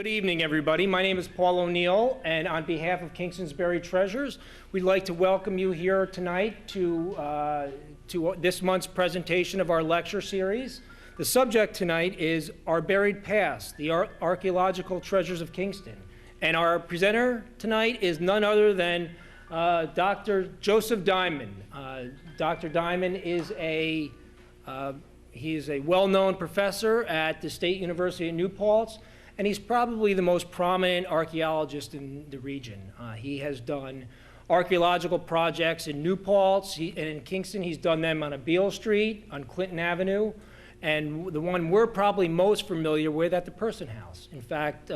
Good evening, everybody. My name is Paul O'Neill, and on behalf of Kingston's Buried Treasures, we'd like to welcome you here tonight to this month's presentation of our lecture series. The subject tonight is Our Buried Past, the Archaeological Treasures of Kingston. And our presenter tonight is none other than Dr. Joseph Diamond. Dr. Diamond is he is a well-known professor at the State University of New Paltz, and he's probably the most prominent archaeologist in the region. He has done archaeological projects in New Paltz, and in Kingston he's done them on Beale Street, on Clinton Avenue, and the one we're probably most familiar with at the Person House. In fact,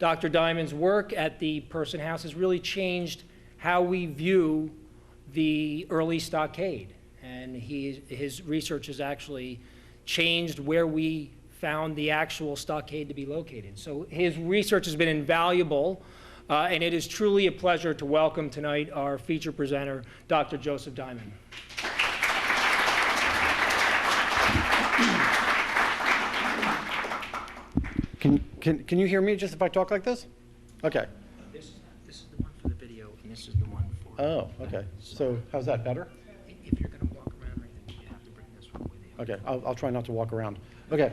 Dr. Diamond's work at the Person House has really changed how we view the early stockade. And his research has actually changed where we found the actual stockade to be located. So his research has been invaluable, and it is truly a pleasure to welcome tonight our feature presenter, Dr. Joseph Diamond. Can you hear me just if I talk like this? Okay. This is the one for the video, and this is the one for... Oh, okay. So how's that, better? If you're going to walk around right then, you have to bring this one with you. Okay, I'll try not to walk around. Okay.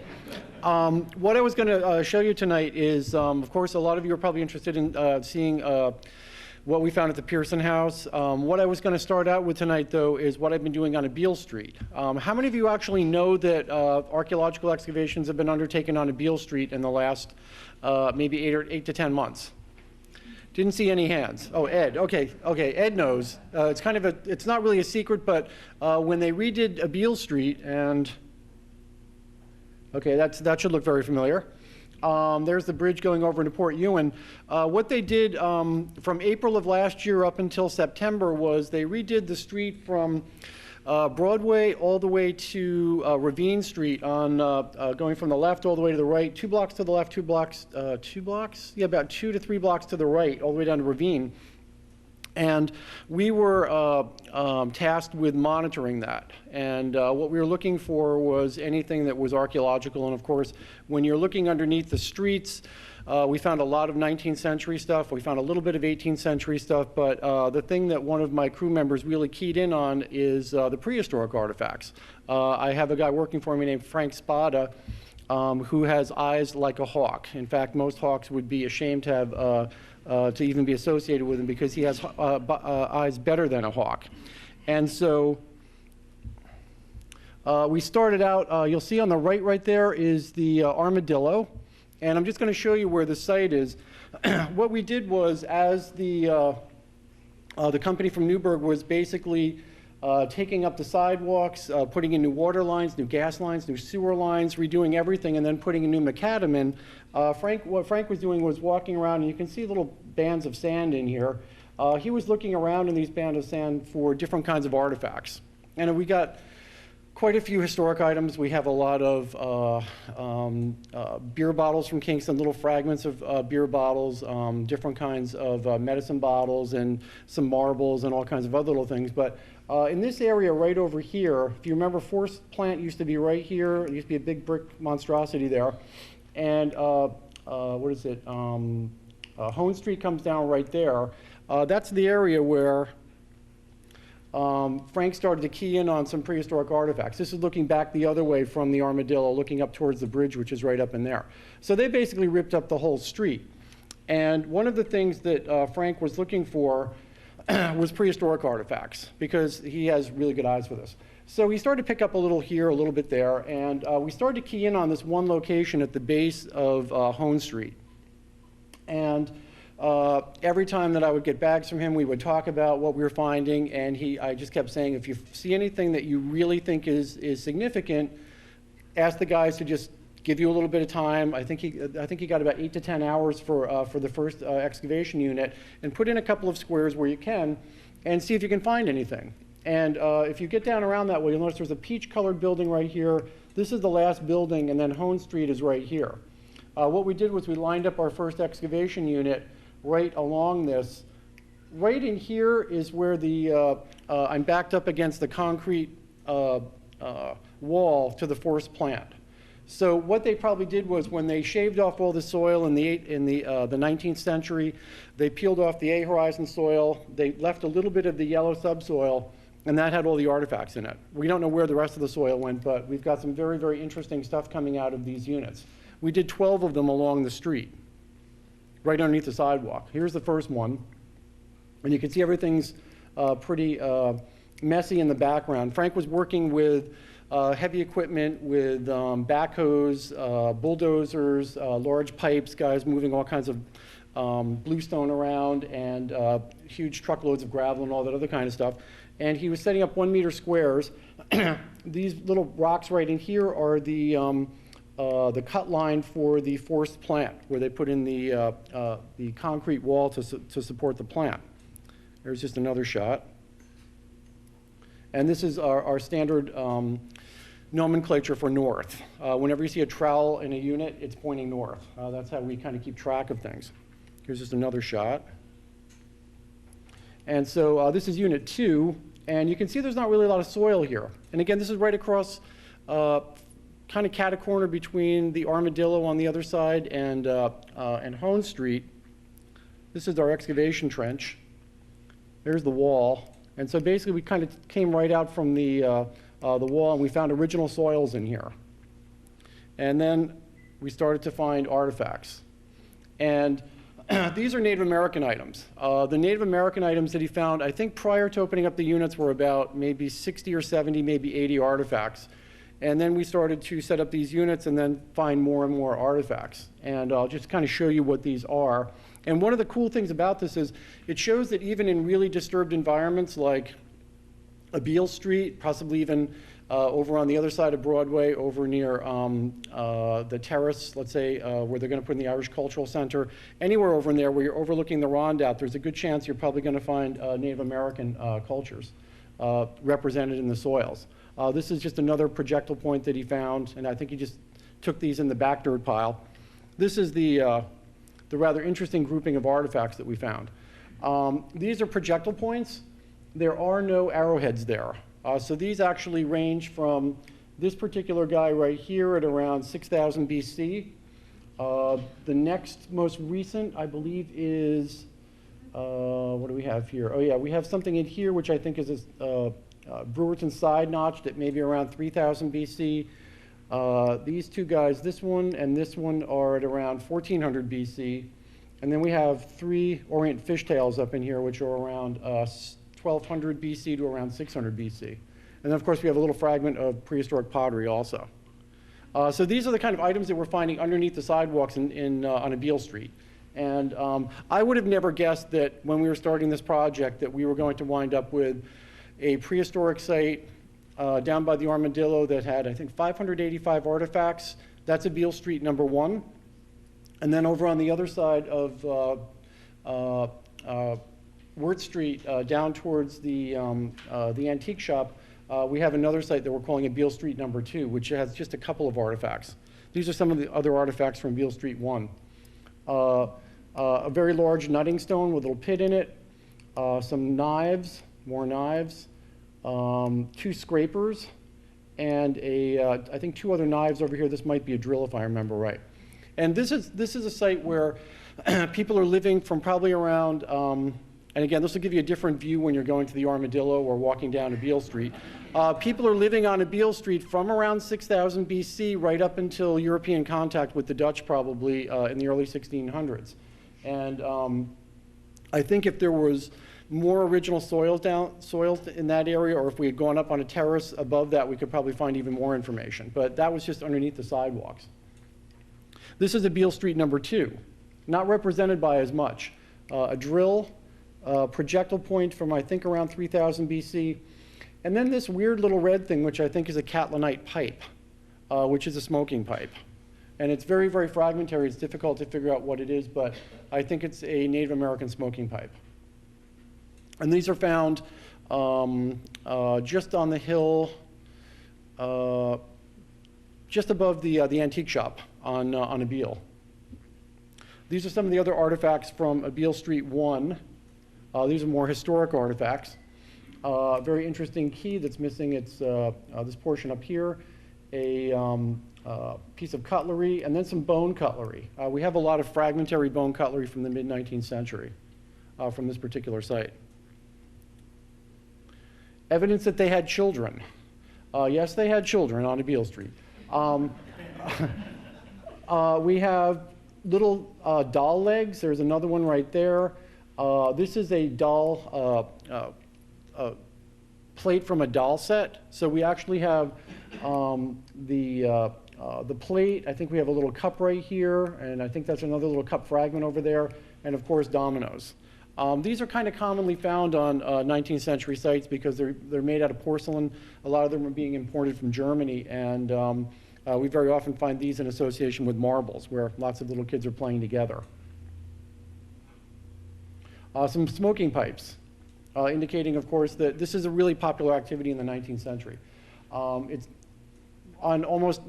What I was going to show you tonight is, of course, a lot of you are probably interested in seeing what we found at the Pearson House. What I was going to start out with tonight, though, is what I've been doing on Beale Street. How many of you actually know that archaeological excavations have been undertaken on Beale Street in the last maybe 8 to 10 months? Didn't see any hands. Oh, Ed. Okay, Ed knows. It's kind of it's not really a secret, but when they redid Beale Street, and okay, that should look very familiar. There's the bridge going over into Port Ewan. What they did from April of last year up until September was they redid the street from Broadway all the way to Ravine Street on going from the left all the way to the right, 2 blocks to the left, 2 blocks, yeah, about 2 to 3 blocks to the right, all the way down to Ravine. And we were tasked with monitoring that. And what we were looking for was anything that was archaeological. And of course, when you're looking underneath the streets, we found a lot of 19th century stuff. We found a little bit of 18th century stuff. But the thing that one of my crew members really keyed in on is the prehistoric artifacts. I have a guy working for me named Frank Spada, who has eyes like a hawk. In fact, most hawks would be ashamed to have to even be associated with him because he has eyes better than a hawk. And so we started out, you'll see on the right there is the armadillo. And I'm just going to show you where the site is. What we did was, as the company from Newburgh was basically taking up the sidewalks, putting in new water lines, new gas lines, new sewer lines, redoing everything, and then putting a new macadam in. What Frank was doing was walking around, and you can see little bands of sand in here. He was looking around in these bands of sand for different kinds of artifacts. And we got quite a few historic items. We have a lot of beer bottles from Kingston, little fragments of beer bottles, different kinds of medicine bottles, and some marbles and all kinds of other little things. But in this area right over here, if you remember, Forest Plant used to be right here. There used to be a big brick monstrosity there. And what is it? Hone Street comes down right there. That's the area where Frank started to key in on some prehistoric artifacts. This is looking back the other way from the armadillo, looking up towards the bridge, which is right up in there. So they basically ripped up the whole street. And one of the things that Frank was looking for was prehistoric artifacts, because he has really good eyes for this. So he started to pick up a little here, a little bit there, and we started to key in on this one location at the base of Hone Street. And every time that I would get bags from him, we would talk about what we were finding, and I just kept saying, if you see anything that you really think is significant, ask the guys to just give you a little bit of time. I think he got about 8 to 10 hours for the first excavation unit, and put in a couple of squares where you can, and see if you can find anything. And if you get down around that way, you'll notice there's a peach-colored building right here. This is the last building, and then Hone Street is right here. What we did was we lined up our first excavation unit right along this. Right in here is where I'm backed up against the concrete wall to the Forest Plant. So what they probably did was when they shaved off all the soil in the 19th century, they peeled off the A-horizon soil, they left a little bit of the yellow subsoil, and that had all the artifacts in it. We don't know where the rest of the soil went, but we've got some very, very interesting stuff coming out of these units. We did 12 of them along the street, right underneath the sidewalk. Here's the first one, and you can see everything's pretty messy in the background. Frank was working with heavy equipment with backhoes, bulldozers, large pipes, guys moving all kinds of bluestone around, and huge truckloads of gravel and all that other kind of stuff. And he was setting up 1 meter squares. These little rocks right in here are the cut line for the forced plant, where they put in the concrete wall to support the plant. There's just another shot. And this is our standard nomenclature for north. Whenever you see a trowel in a unit, it's pointing north. That's how we kind of keep track of things. Here's just another shot. And so this is unit 2, and you can see there's not really a lot of soil here. And again, this is right across, kind of cat-a-corner between the Armadillo on the other side and Hone Street. This is our excavation trench. There's the wall. And so basically we kind of came right out from the wall, and we found original soils in here. And then we started to find artifacts. And these are Native American items. The Native American items that he found, I think prior to opening up the units, were about maybe 60 or 70, maybe 80 artifacts. And then we started to set up these units and then find more and more artifacts. And I'll just kind of show you what these are. And one of the cool things about this is it shows that even in really disturbed environments like Beale Street, possibly even over on the other side of Broadway, over near the terrace, let's say, where they're going to put in the Irish Cultural Center, anywhere over in there where you're overlooking the Rondout, there's a good chance you're probably going to find Native American cultures represented in the soils. This is just another projectile point that he found, and I think he just took these in the back dirt pile. This is the rather interesting grouping of artifacts that we found. These are projectile points. There are no arrowheads there. So these actually range from this particular guy right here at around 6,000 BC. The next most recent, I believe, is, what do we have here? Oh yeah, we have something in here which I think is a Brewerton side notch that may be around 3,000 BC. These two guys, this one and this one, are at around 1,400 BC. And then we have 3 Orient fishtails up in here, which are around 1,200 BC to around 600 BC. And then, of course, we have a little fragment of prehistoric pottery also. So these are the kind of items that we're finding underneath the sidewalks on a Beale Street. And I would have never guessed that when we were starting this project that we were going to wind up with a prehistoric site down by the Armadillo that had, I think, 585 artifacts. That's a Beale Street number 1. And then over on the other side of Wirt Street, down towards the antique shop, we have another site that we're calling a Beale Street number 2, which has just a couple of artifacts. These are some of the other artifacts from Beale Street 1. A very large nutting stone with a little pit in it, some knives, more knives, 2 scrapers, and I think 2 other knives over here. This might be a drill if I remember right. And this is a site where people are living from probably around, and again, this will give you a different view when you're going to the Armadillo or walking down to Beale Street. People are living on a Beale Street from around 6,000 BC right up until European contact with the Dutch, probably in the early 1600s. And I think if there was more original soils in that area, or if we had gone up on a terrace above that, we could probably find even more information. But that was just underneath the sidewalks. This is a Beale Street number 2, not represented by as much. A drill, projectile point from, I think, around 3,000 BC. And then this weird little red thing, which I think is a catlinite pipe, which is a smoking pipe. And it's very, very fragmentary. It's difficult to figure out what it is, but I think it's a Native American smoking pipe. And these are found just on the hill, just above the antique shop on a Beale. These are some of the other artifacts from a Beale Street 1. These are more historic artifacts. Very interesting key that's missing its this portion up here. a piece of cutlery, and then some bone cutlery. We have a lot of fragmentary bone cutlery from the mid-19th century from this particular site. Evidence that they had children. Yes, they had children on Beale Street. We have little doll legs. There's another one right there. This is a doll plate from a doll set. So we actually have the plate. I think we have a little cup right here, and I think that's another little cup fragment over there, and of course dominoes. These are kind of commonly found on 19th century sites because they're made out of porcelain. A lot of them are being imported from Germany, and we very often find these in association with marbles, where lots of little kids are playing together. Some smoking pipes, indicating, of course, that this is a really popular activity in the 19th century. It's on almost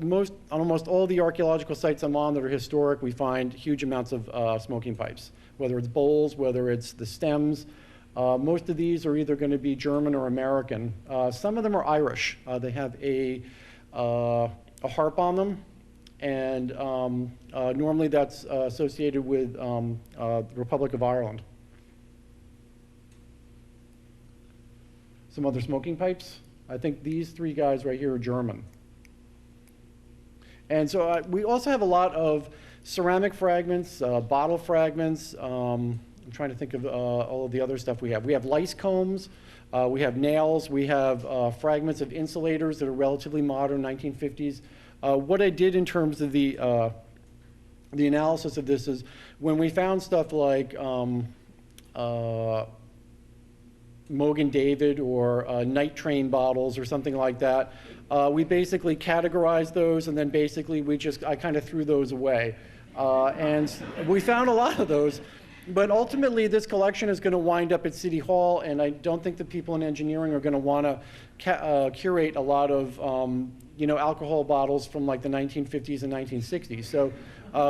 all the archaeological sites I'm on that are historic, we find huge amounts of smoking pipes, whether it's bowls, whether it's the stems. Most of these are either going to be German or American. Some of them are Irish. They have a harp on them, and normally that's associated with the Republic of Ireland. Some other smoking pipes. I think these three guys right here are German. And so we also have a lot of ceramic fragments, bottle fragments. I'm trying to think of all of the other stuff we have. We have lice combs, we have nails, we have fragments of insulators that are relatively modern, 1950s. What I did in terms of the analysis of this is when we found stuff like Mogan David or night train bottles or something like that, we basically categorized those, and then basically I kind of threw those away. And we found a lot of those, but ultimately this collection is going to wind up at City Hall, and I don't think the people in engineering are going to want to curate a lot of alcohol bottles from like the 1950s and 1960s. So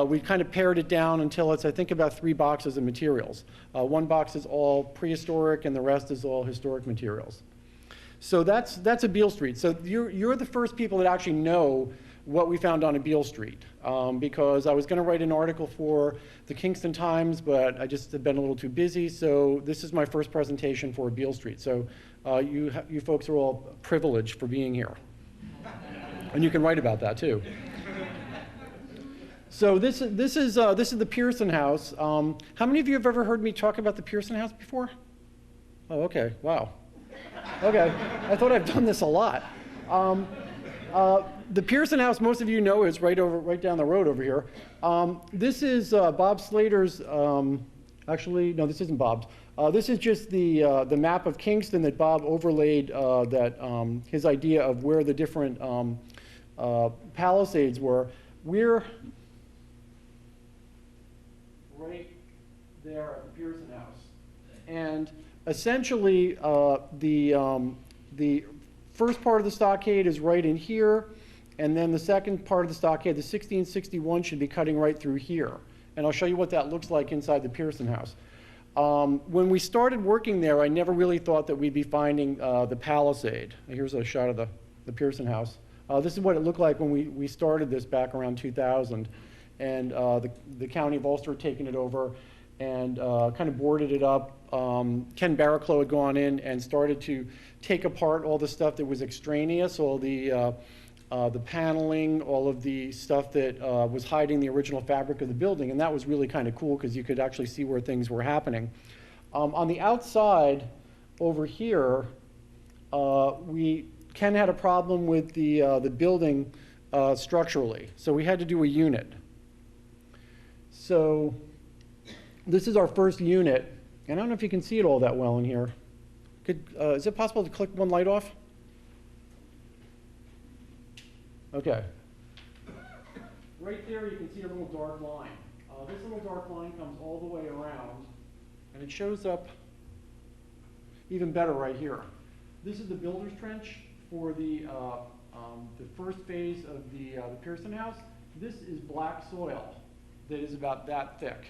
we kind of pared it down until it's, I think, about 3 boxes of materials. One box is all prehistoric, and the rest is all historic materials. So that's a Beale Street. So you're the first people that actually know what we found on a Beale Street, because I was going to write an article for the Kingston Times, but I just have been a little too busy. So this is my first presentation for Beale Street. So you folks are all privileged for being here, and you can write about that too. So this is the Pearson House. How many of you have ever heard me talk about the Pearson House before? Oh, okay. Wow. Okay. I thought I've done this a lot. The Pearson House, most of you know, is right down the road over here. This is Bob Slater's. Actually, no, this isn't Bob's. This is just the map of Kingston that Bob overlaid. His idea of where the different palisades were. We're right there at the Pearson House, and essentially the first part of the stockade is right in here, and then the second part of the stockade, the 1661, should be cutting right through here. And I'll show you what that looks like inside the Pearson House. When we started working there, I never really thought that we'd be finding the palisade. Here's a shot of the Pearson House. This is what it looked like when we started this back around 2000. And the county of Ulster had taken it over and kind of boarded it up. Ken Barraclough had gone in and started to take apart all the stuff that was extraneous, all the paneling, all of the stuff that was hiding the original fabric of the building, and that was really kind of cool because you could actually see where things were happening. On the outside over here, Ken had a problem with the building structurally, so we had to do a unit. So this is our first unit, and I don't know if you can see it all that well in here. Is it possible to click one light off? Okay. Right there you can see a little dark line. This little dark line comes all the way around, and it shows up even better right here. This is the builder's trench for the first phase of the Pearson House. This is black soil that is about that thick.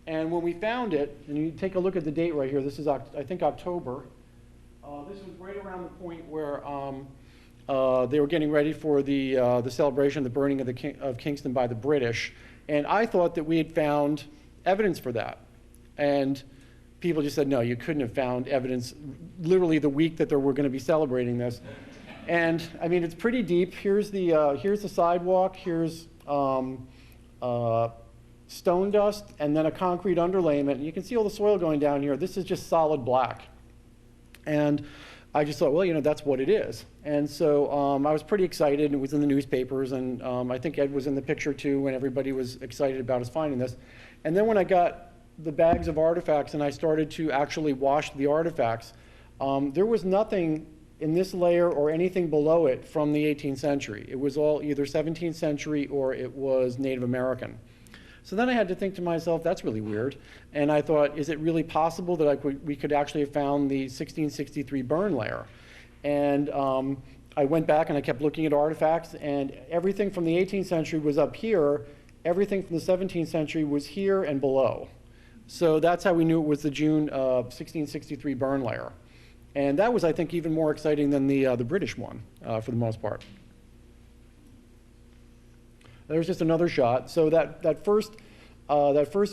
And when we found it, and you take a look at the date right here, this is, I think, October. This was right around the point where They were getting ready for the celebration of the burning of Kingston by the British. And I thought that we had found evidence for that. And people just said, no, you couldn't have found evidence literally the week that they were going to be celebrating this. And I mean, it's pretty deep. Here's the sidewalk. Here's stone dust and then a concrete underlayment. And you can see all the soil going down here. This is just solid black. And I just thought, well, you know, that's what it is. And so I was pretty excited. It was in the newspapers, and I think Ed was in the picture too when everybody was excited about us finding this. And then when I got the bags of artifacts and I started to actually wash the artifacts, there was nothing in this layer or anything below it from the 18th century. It was all either 17th century or it was Native American. So then I had to think to myself, that's really weird. And I thought, is it really possible that we could actually have found the 1663 burn layer? And I went back and I kept looking at artifacts, and everything from the 18th century was up here. Everything from the 17th century was here and below. So that's how we knew it was the June 1663 burn layer. And that was, I think, even more exciting than the British one, for the most part. There's just another shot. So that first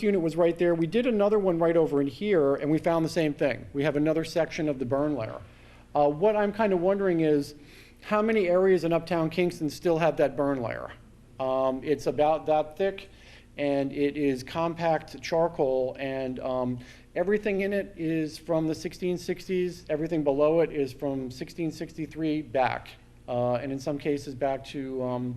unit was right there. We did another one right over in here, and we found the same thing. We have another section of the burn layer. What I'm kind of wondering is, how many areas in Uptown Kingston still have that burn layer? It's about that thick, and it is compact charcoal, and everything in it is from the 1660s. Everything below it is from 1663 back, and in some cases back to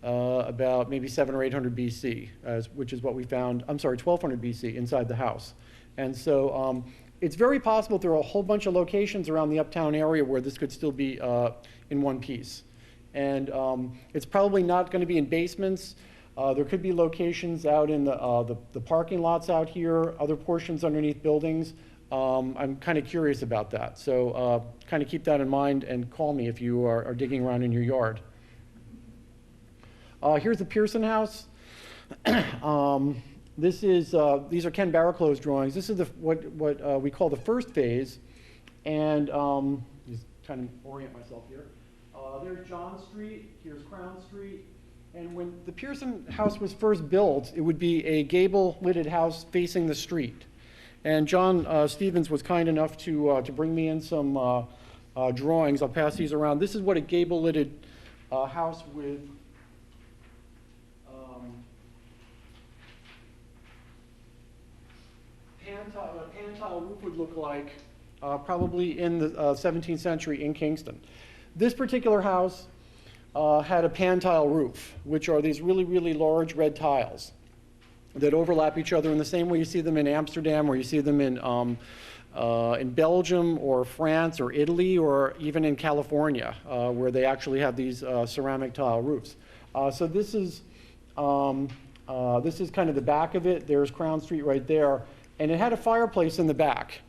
about maybe 700 or 800 BC, which is what we found, 1200 BC inside the house. And so it's very possible there are a whole bunch of locations around the Uptown area where this could still be in one piece. And it's probably not going to be in basements. There could be locations out in the parking lots out here, other portions underneath buildings. I'm kind of curious about that. So kind of keep that in mind and call me if you are digging around in your yard. Here's the Pearson house. These are Ken Barraclough's drawings. This is what we call the first phase. And just kind of orient myself here. There's John Street, here's Crown Street. And when the Pearson house was first built, it would be a gable-lidded house facing the street. And John Stevens was kind enough to bring me in some drawings. I'll pass these around. This is what a gable-lidded house with pan tile roof would look like, probably in the 17th century in Kingston. This particular house had a pan tile roof, which are these really, really large red tiles that overlap each other in the same way you see them in Amsterdam, or you see them in Belgium or France or Italy, or even in California, where they actually have these ceramic tile roofs. So this is kind of the back of it. There's Crown Street right there. And it had a fireplace in the back.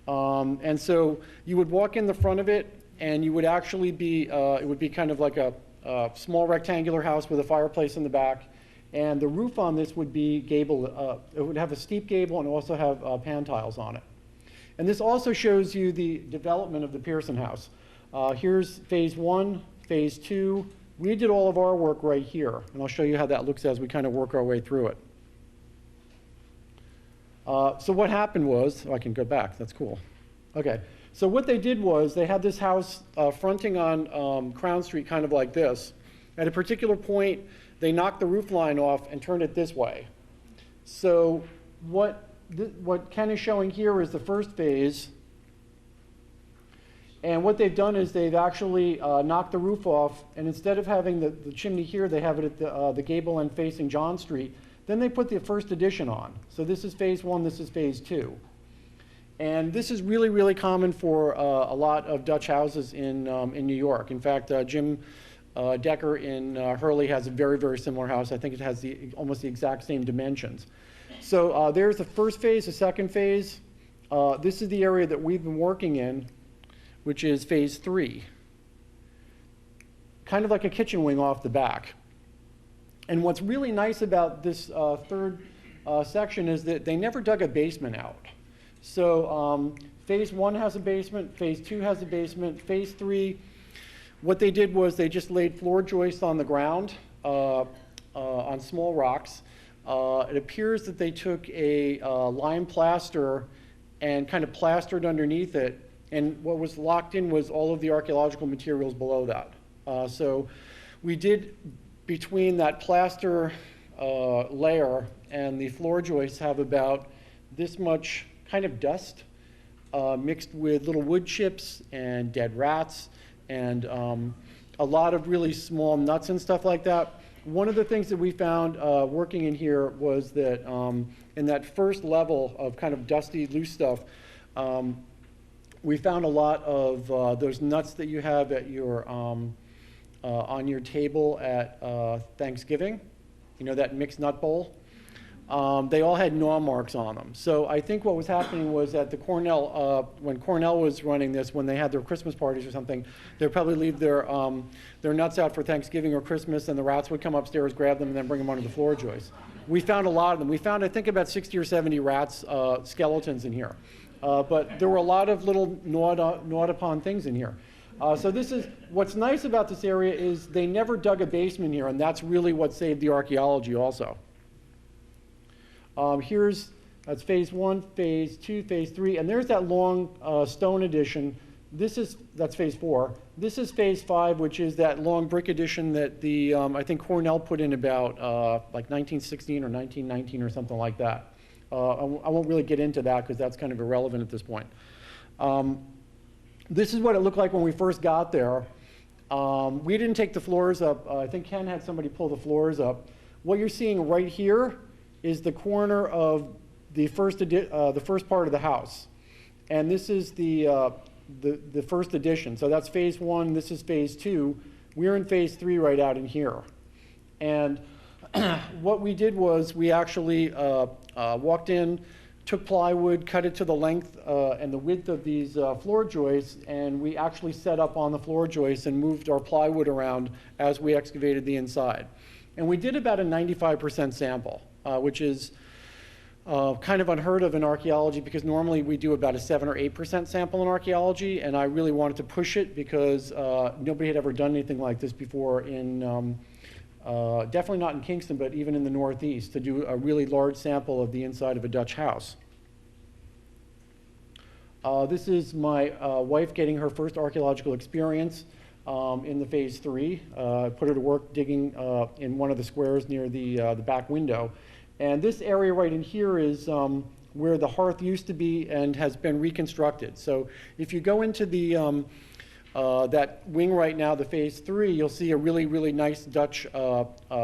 And so you would walk in the front of it, and you would actually be, it would be kind of like a small rectangular house with a fireplace in the back. And the roof on this would be gable, it would have a steep gable and also have pan tiles on it. And this also shows you the development of the Pearson house. Here's phase 1, phase 2. We did all of our work right here, and I'll show you how that looks as we kind of work our way through it. So what happened was, I can go back, that's cool. Okay, so what they did was they had this house fronting on Crown Street kind of like this. At a particular point, they knocked the roof line off and turned it this way. So what Ken is showing here is the first phase. And what they've done is they've actually knocked the roof off, and instead of having the chimney here, they have it at the gable end facing John Street. Then they put the first addition on. So this is phase 1, this is phase 2. And this is really, really common for a lot of Dutch houses in New York. In fact, Jim Decker in Hurley has a very, very similar house. I think it has almost the exact same dimensions. So there's the first phase, the second phase. This is the area that we've been working in, which is phase 3. Kind of like a kitchen wing off the back. And what's really nice about this third section is that they never dug a basement out. So phase 1 has a basement, phase 2 has a basement, phase 3, What they did was they just laid floor joists on the ground on small rocks. It appears that they took a lime plaster and kind of plastered underneath it, and what was locked in was all of the archaeological materials below that. So we did, between that plaster layer and the floor joists, have about this much kind of dust mixed with little wood chips and dead rats and a lot of really small nuts and stuff like that. One of the things that we found working in here was that in that first level of kind of dusty, loose stuff, we found a lot of those nuts that you have at your, on your table at Thanksgiving, you know, that mixed nut bowl. They all had gnaw marks on them. So I think what was happening was at the Cornell, when Cornell was running this, when they had their Christmas parties or something, they'd probably leave their nuts out for Thanksgiving or Christmas, and the rats would come upstairs, grab them, and then bring them onto the floor joists. We found a lot of them. We found, I think, about 60 or 70 rats, skeletons in here. But there were a lot of little gnawed upon things in here. So this is, what's nice about this area is they never dug a basement here, and that's really what saved the archaeology also. That's phase 1, phase 2, phase 3, and there's that long stone addition. That's phase 4. This is phase 5, which is that long brick addition that the, I think Cornell put in about like 1916 or 1919 or something like that. I won't really get into that because that's kind of irrelevant at this point. This is what it looked like when we first got there. We didn't take the floors up. I think Ken had somebody pull the floors up. What you're seeing right here is the corner of the first part of the house. And this is the first addition. So that's phase 1, this is phase 2. We're in phase 3 right out in here. And what we did was we actually walked in, took plywood, cut it to the length and the width of these floor joists, and we actually set up on the floor joists and moved our plywood around as we excavated the inside. And we did about a 95% sample, which is kind of unheard of in archaeology because normally we do about a 7 or 8% sample in archaeology, and I really wanted to push it because nobody had ever done anything like this before in, definitely not in Kingston, but even in the Northeast, to do a really large sample of the inside of a Dutch house. This is my wife getting her first archaeological experience in the phase 3. I put her to work digging in one of the squares near the back window. And this area right in here is where the hearth used to be and has been reconstructed. So if you go into the that wing right now, the phase 3, you'll see a really, really nice Dutch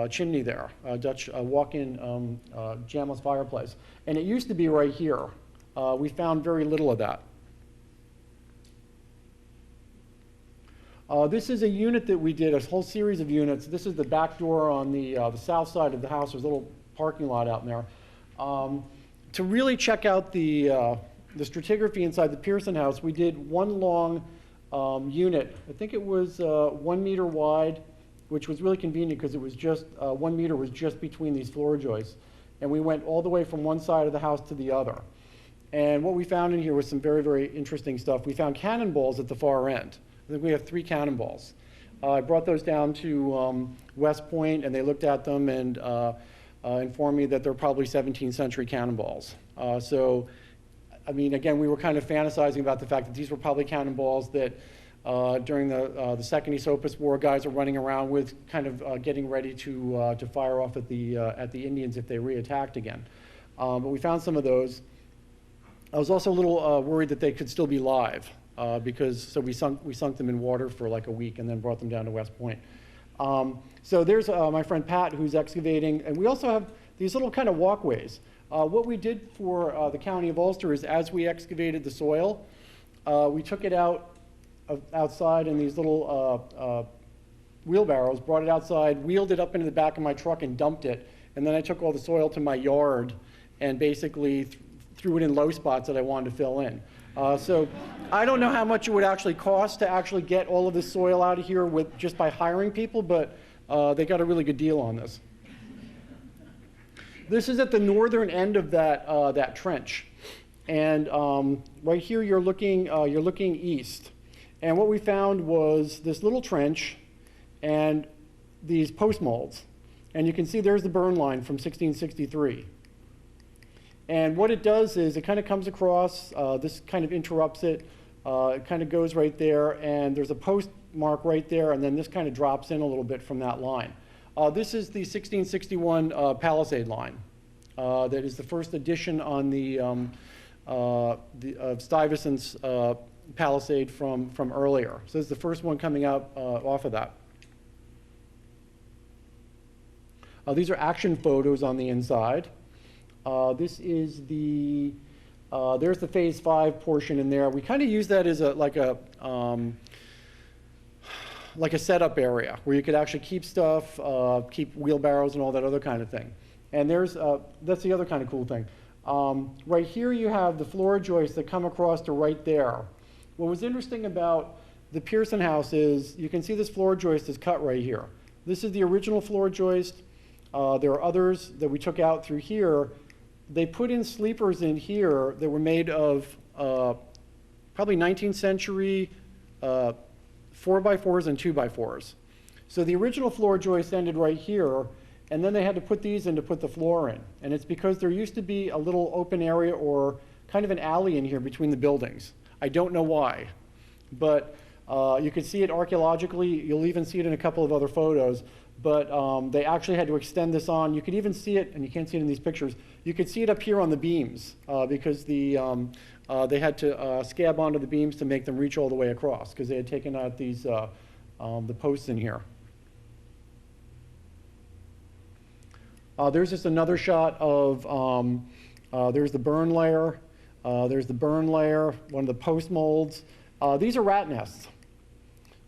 chimney there, a Dutch walk-in jamless fireplace. And it used to be right here. We found very little of that. This is a unit that we did, a whole series of units. This is the back door on the south side of the house. There's a little parking lot out in there. To really check out the stratigraphy inside the Pearson house, we did one long unit. I think it was 1 meter wide, which was really convenient because it was just 1 meter was just between these floor joists. And we went all the way from one side of the house to the other. And what we found in here was some very, very interesting stuff. We found cannonballs at the far end. I think we have 3 cannonballs. I brought those down to West Point, and they looked at them and informed me that they're probably 17th century cannonballs. So, I mean, again, we were kind of fantasizing about the fact that these were probably cannonballs that during the Second Esopus War, guys are running around with, kind of getting ready to fire off at the Indians if they reattacked again. But we found some of those. I was also a little worried that they could still be live. So we sunk them in water for like a week and then brought them down to West Point. So there's my friend Pat who's excavating, and we also have these little kind of walkways. What we did for the County of Ulster is as we excavated the soil, we took it outside in these little wheelbarrows, brought it outside, wheeled it up into the back of my truck and dumped it, and then I took all the soil to my yard and basically threw it in low spots that I wanted to fill in. So I don't know how much it would actually cost to actually get all of this soil out of here just by hiring people, but they got a really good deal on this. This is at the northern end of that trench, and right here you're looking east, And what we found was this little trench and these post molds. And you can see there's the burn line from 1663. And what it does is it kind of comes across, this kind of interrupts it, it kind of goes right there, and there's a post mark right there, and then this kind of drops in a little bit from that line. This is the 1661 Palisade line. That is the first edition on the Stuyvesant's Palisade from earlier. So this is the first one coming out off of that. These are action photos on the inside. This is the, there's the Phase 5 portion in there. We kind of use that as like a setup area where you could actually keep stuff, keep wheelbarrows and all that other kind of thing. And there's, that's the other kind of cool thing. Right here you have the floor joists that come across to right there. What was interesting about the Pearson house is you can see this floor joist is cut right here. This is the original floor joist. There are others that we took out through here. They put in sleepers in here that were made of probably 19th century 4x4s and 2x4s. So the original floor joist ended right here, and then they had to put these in to put the floor in. And it's because there used to be a little open area or kind of an alley in here between the buildings. I don't know why, but you could see it archaeologically. You'll even see it in a couple of other photos. But they actually had to extend this on. You could even see it, and you can't see it in these pictures, you could see it up here on the beams because they had to scab onto the beams to make them reach all the way across because they had taken out these, the posts in here. There's just another shot of, there's the burn layer, there's the burn layer, one of the post molds. These are rat nests.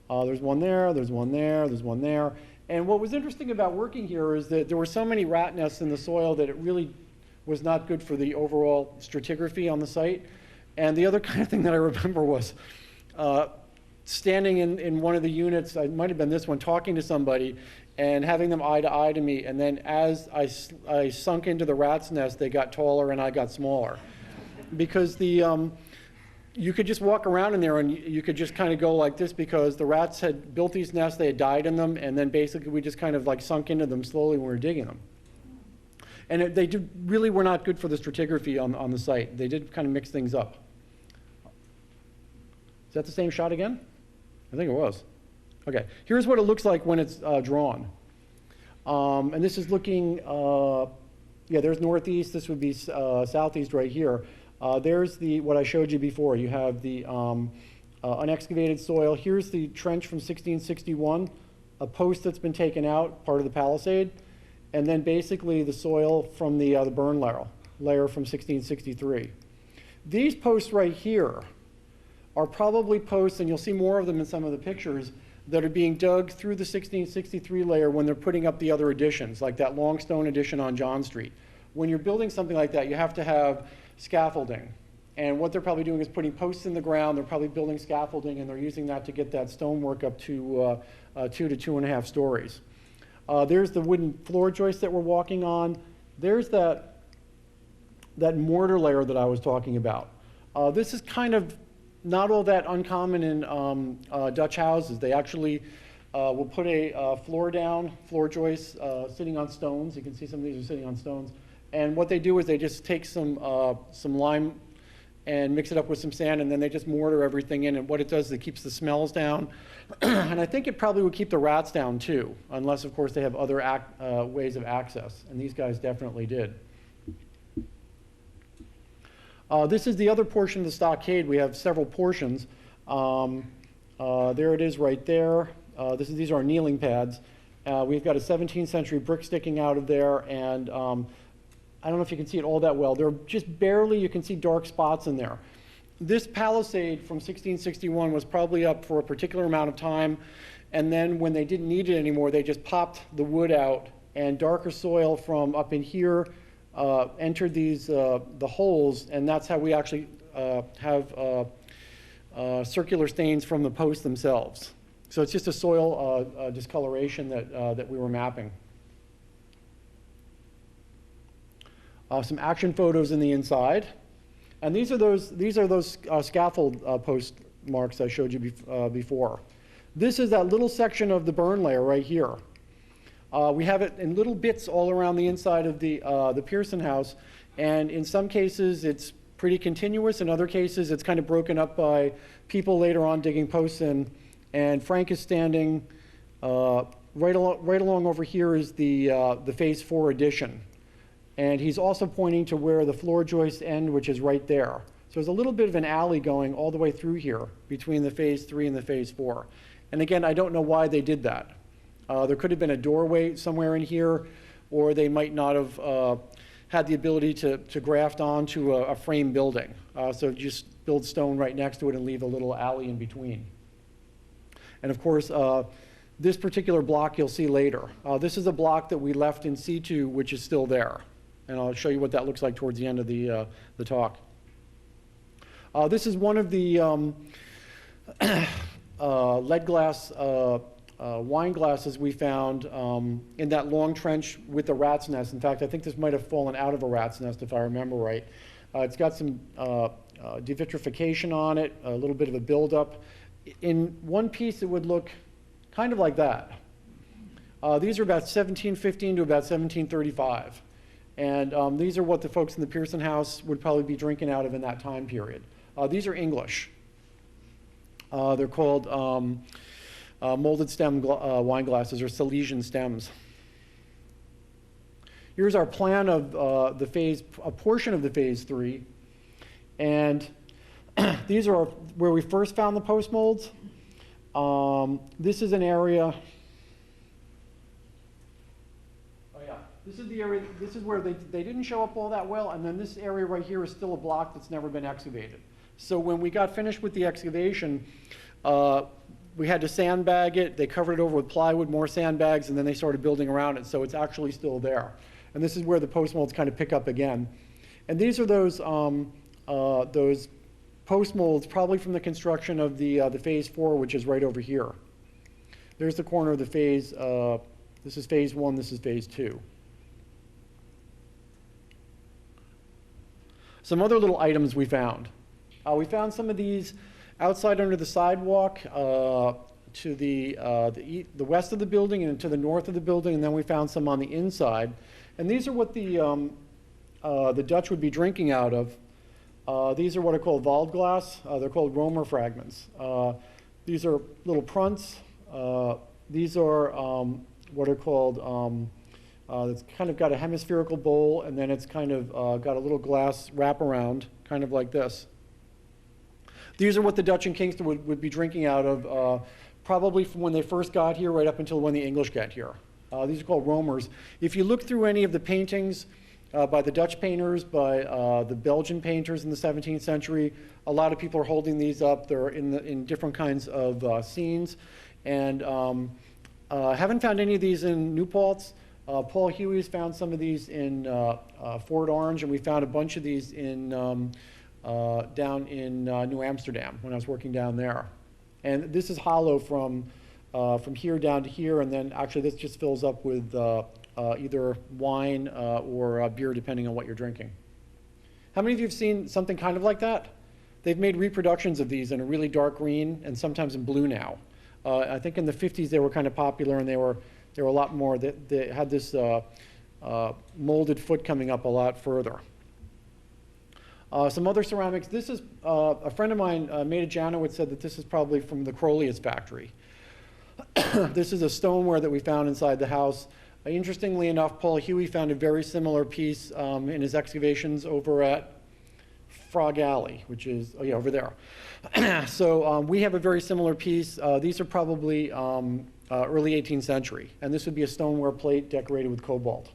There's one there, there's one there, there's one there. And what was interesting about working here is that there were so many rat nests in the soil that it really was not good for the overall stratigraphy on the site. And the other kind of thing that I remember was standing in one of the units, it might have been this one, talking to somebody and having them eye to eye to me. And then as I sunk into the rat's nest, they got taller and I got smaller. Because you could just walk around in there and you could just kind of go like this because the rats had built these nests, they had died in them, and then basically we just kind of like sunk into them slowly when we were digging them. And they really were not good for the stratigraphy on the site. They did kind of mix things up. Is that the same shot again? I think it was. Okay, here's what it looks like when it's drawn. And this is looking, yeah, there's northeast, this would be southeast right here. There's what I showed you before. You have the unexcavated soil. Here's the trench from 1661, a post that's been taken out, part of the palisade, and then basically the soil from the burn layer from 1663. These posts right here are probably posts, and you'll see more of them in some of the pictures, that are being dug through the 1663 layer when they're putting up the other additions, like that long stone addition on John Street. When you're building something like that, you have to have scaffolding. And what they're probably doing is putting posts in the ground. They're probably building scaffolding, and they're using that to get that stonework up to 2 to 2.5 stories. There's the wooden floor joist that we're walking on. There's that mortar layer that I was talking about. This is kind of not all that uncommon in Dutch houses. They actually will put a floor joist sitting on stones. You can see some of these are sitting on stones. And what they do is they just take some lime and mix it up with some sand, and then they just mortar everything in. And what it does is it keeps the smells down. And I think it probably would keep the rats down too, unless, of course, they have other ways of access. And these guys definitely did. This is the other portion of the stockade. We have several portions. There it is right there. These are our kneeling pads. We've got a 17th century brick sticking out of there, and I don't know if you can see it all that well. There are just barely, you can see dark spots in there. This palisade from 1661 was probably up for a particular amount of time, and then when they didn't need it anymore, they just popped the wood out, and darker soil from up in here entered these the holes, and that's how we actually have circular stains from the posts themselves. So it's just a soil discoloration that we were mapping. Some action photos in the inside, and these are those scaffold post marks I showed you before. This is that little section of the burn layer right here. We have it in little bits all around the inside of the Pearson house, and in some cases it's pretty continuous. In other cases it's kind of broken up by people later on digging posts in, and Frank is standing right along over here is the Phase 4 addition. And he's also pointing to where the floor joists end, which is right there. So there's a little bit of an alley going all the way through here between the Phase 3 and the Phase 4. And again, I don't know why they did that. There could have been a doorway somewhere in here, or they might not have had the ability to graft onto a frame building. So just build stone right next to it and leave a little alley in between. And of course, this particular block you'll see later. This is a block that we left in C2, which is still there. And I'll show you what that looks like towards the end of the talk. This is one of the lead glass wine glasses we found in that long trench with the rat's nest. In fact, I think this might have fallen out of a rat's nest if I remember right. It's got some devitrification on it, a little bit of a buildup. In one piece, it would look kind of like that. These are about 1715 to about 1735. And these are what the folks in the Pearson house would probably be drinking out of in that time period. These are English. They're called molded stem wine glasses, or Silesian stems. Here's our plan of a portion of the Phase 3. And these are where we first found the post molds. This is an area. This is the area, this is where they didn't show up all that well, and then this area right here is still a block that's never been excavated. So when we got finished with the excavation, we had to sandbag it. They covered it over with plywood, more sandbags, and then they started building around it, so it's actually still there. And this is where the post molds kind of pick up again. And these are those post molds, probably from the construction of the Phase 4, which is right over here. There's the corner of the phase. This is Phase 1, this is Phase 2. Some other little items we found. We found some of these outside under the sidewalk to the west of the building and to the north of the building, and then we found some on the inside. And these are what the Dutch would be drinking out of. These are what are called Waldglas. They're called Romer fragments. These are little prunts. These are what are called it's kind of got a hemispherical bowl, and then it's kind of got a little glass wraparound, kind of like this. These are what the Dutch in Kingston would be drinking out of, probably from when they first got here right up until when the English got here. These are called Romers. If you look through any of the paintings by the Dutch painters, by the Belgian painters in the 17th century, a lot of people are holding these up. They're in different kinds of scenes. And haven't found any of these in New Paltz. Paul Huey's found some of these in Fort Orange, and we found a bunch of these in down in New Amsterdam when I was working down there. And this is hollow from here down to here, and then actually this just fills up with either wine or beer, depending on what you're drinking. How many of you have seen something kind of like that? They've made reproductions of these in a really dark green and sometimes in blue now. I think in the 50s they were kind of popular, and they were a lot more. They had this molded foot coming up a lot further. Some other ceramics. This is, a friend of mine, Maida Janowitz, said that this is probably from the Crolius factory. This is a stoneware that we found inside the house. Interestingly enough, Paul Huey found a very similar piece in his excavations over at Frog Alley, which is, oh yeah, over there. So we have a very similar piece. These are probably early 18th century, and this would be a stoneware plate decorated with cobalt.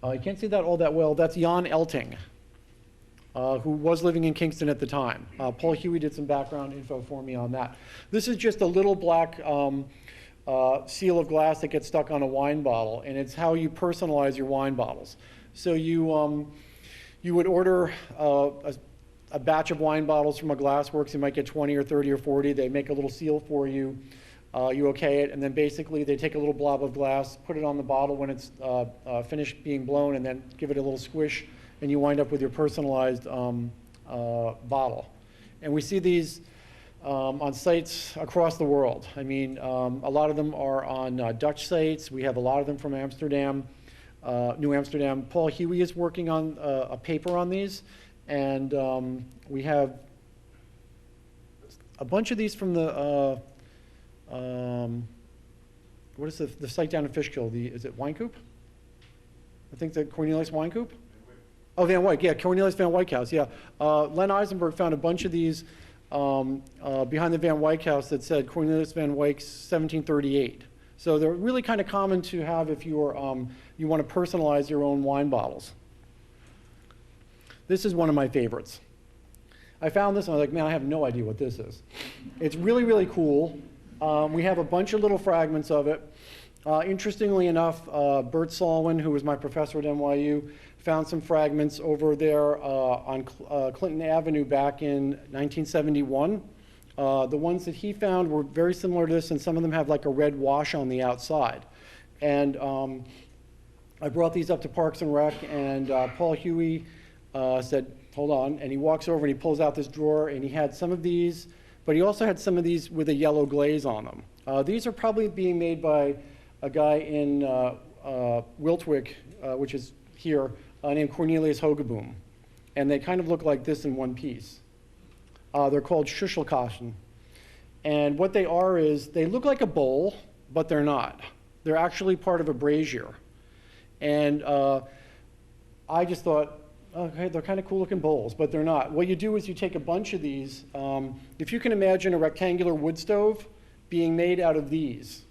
You can't see that all that well. That's Jan Elting, who was living in Kingston at the time. Paul Huey did some background info for me on that. This is just a little black seal of glass that gets stuck on a wine bottle, and it's how you personalize your wine bottles. So you would order a batch of wine bottles from a glassworks. You might get 20 or 30 or 40. They make a little seal for you. You okay it, and then basically they take a little blob of glass, put it on the bottle when it's finished being blown, and then give it a little squish, and you wind up with your personalized bottle. And we see these on sites across the world. I mean, a lot of them are on Dutch sites. We have a lot of them from Amsterdam, New Amsterdam. Paul Huey is working on a paper on these, and we have a bunch of these from the, what is the site down in Fishkill? Is it Wine Coop? I think the Cornelius Wine Coop? Oh, Van Wyck, yeah, Cornelius Van Wyck House, yeah. Len Eisenberg found a bunch of these behind the Van Wyck House that said Cornelius Van Wyck's 1738. So they're really kind of common to have if you're, you want to personalize your own wine bottles. This is one of my favorites. I found this and I was like, man, I have no idea what this is. It's really, really cool. We have a bunch of little fragments of it. Interestingly enough, Bert Salwin, who was my professor at NYU, found some fragments over there on Clinton Avenue back in 1971. The ones that he found were very similar to this, and some of them have like a red wash on the outside. And I brought these up to Parks and Rec, and Paul Huey said, hold on, and he walks over and he pulls out this drawer, and he had some of these, but he also had some of these with a yellow glaze on them. These are probably being made by a guy in Wiltwyck, which is here, named Cornelius Hogeboom. And they kind of look like this in one piece. They're called Schüsselkasten. And what they are is, they look like a bowl, but they're not. They're actually part of a brazier. And I just thought, okay, they're kind of cool looking bowls, but they're not. What you do is you take a bunch of these. If you can imagine a rectangular wood stove being made out of these,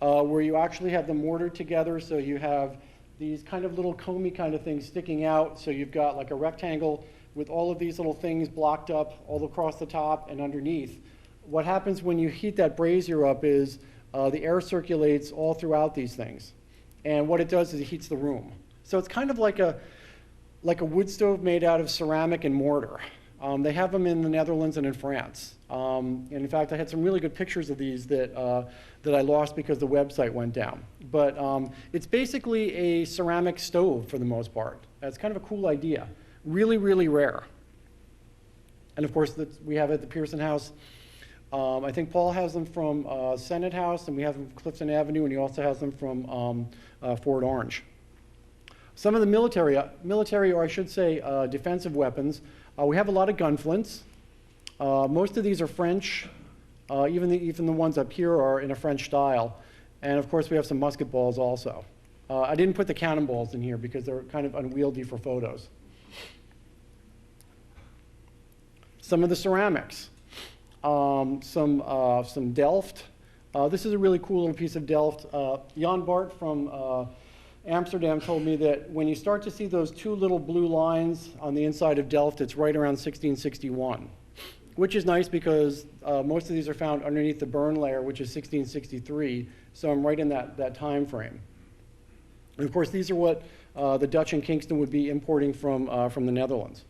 where you actually have them mortared together, so you have these kind of little comey kind of things sticking out, so you've got like a rectangle with all of these little things blocked up all across the top and underneath. What happens when you heat that brazier up is the air circulates all throughout these things. And what it does is it heats the room. So it's kind of like a wood stove made out of ceramic and mortar. They have them in the Netherlands and in France. And in fact, I had some really good pictures of these that I lost because the website went down. But it's basically a ceramic stove for the most part. That's kind of a cool idea. Really, really rare. And of course, we have it at the Pearson House. I think Paul has them from Senate House, and we have them from Clifton Avenue, and he also has them from Fort Orange. Some of the military, or I should say defensive weapons, we have a lot of gunflints. Most of these are French. Even the ones up here are in a French style. And of course, we have some musket balls also. I didn't put the cannonballs in here because they're kind of unwieldy for photos. Some of the ceramics. Some Delft. This is a really cool little piece of Delft. Jan Bart from Amsterdam told me that when you start to see those two little blue lines on the inside of Delft, it's right around 1661, which is nice because most of these are found underneath the burn layer, which is 1663, so I'm right in that time frame. And of course, these are what the Dutch in Kingston would be importing from the Netherlands.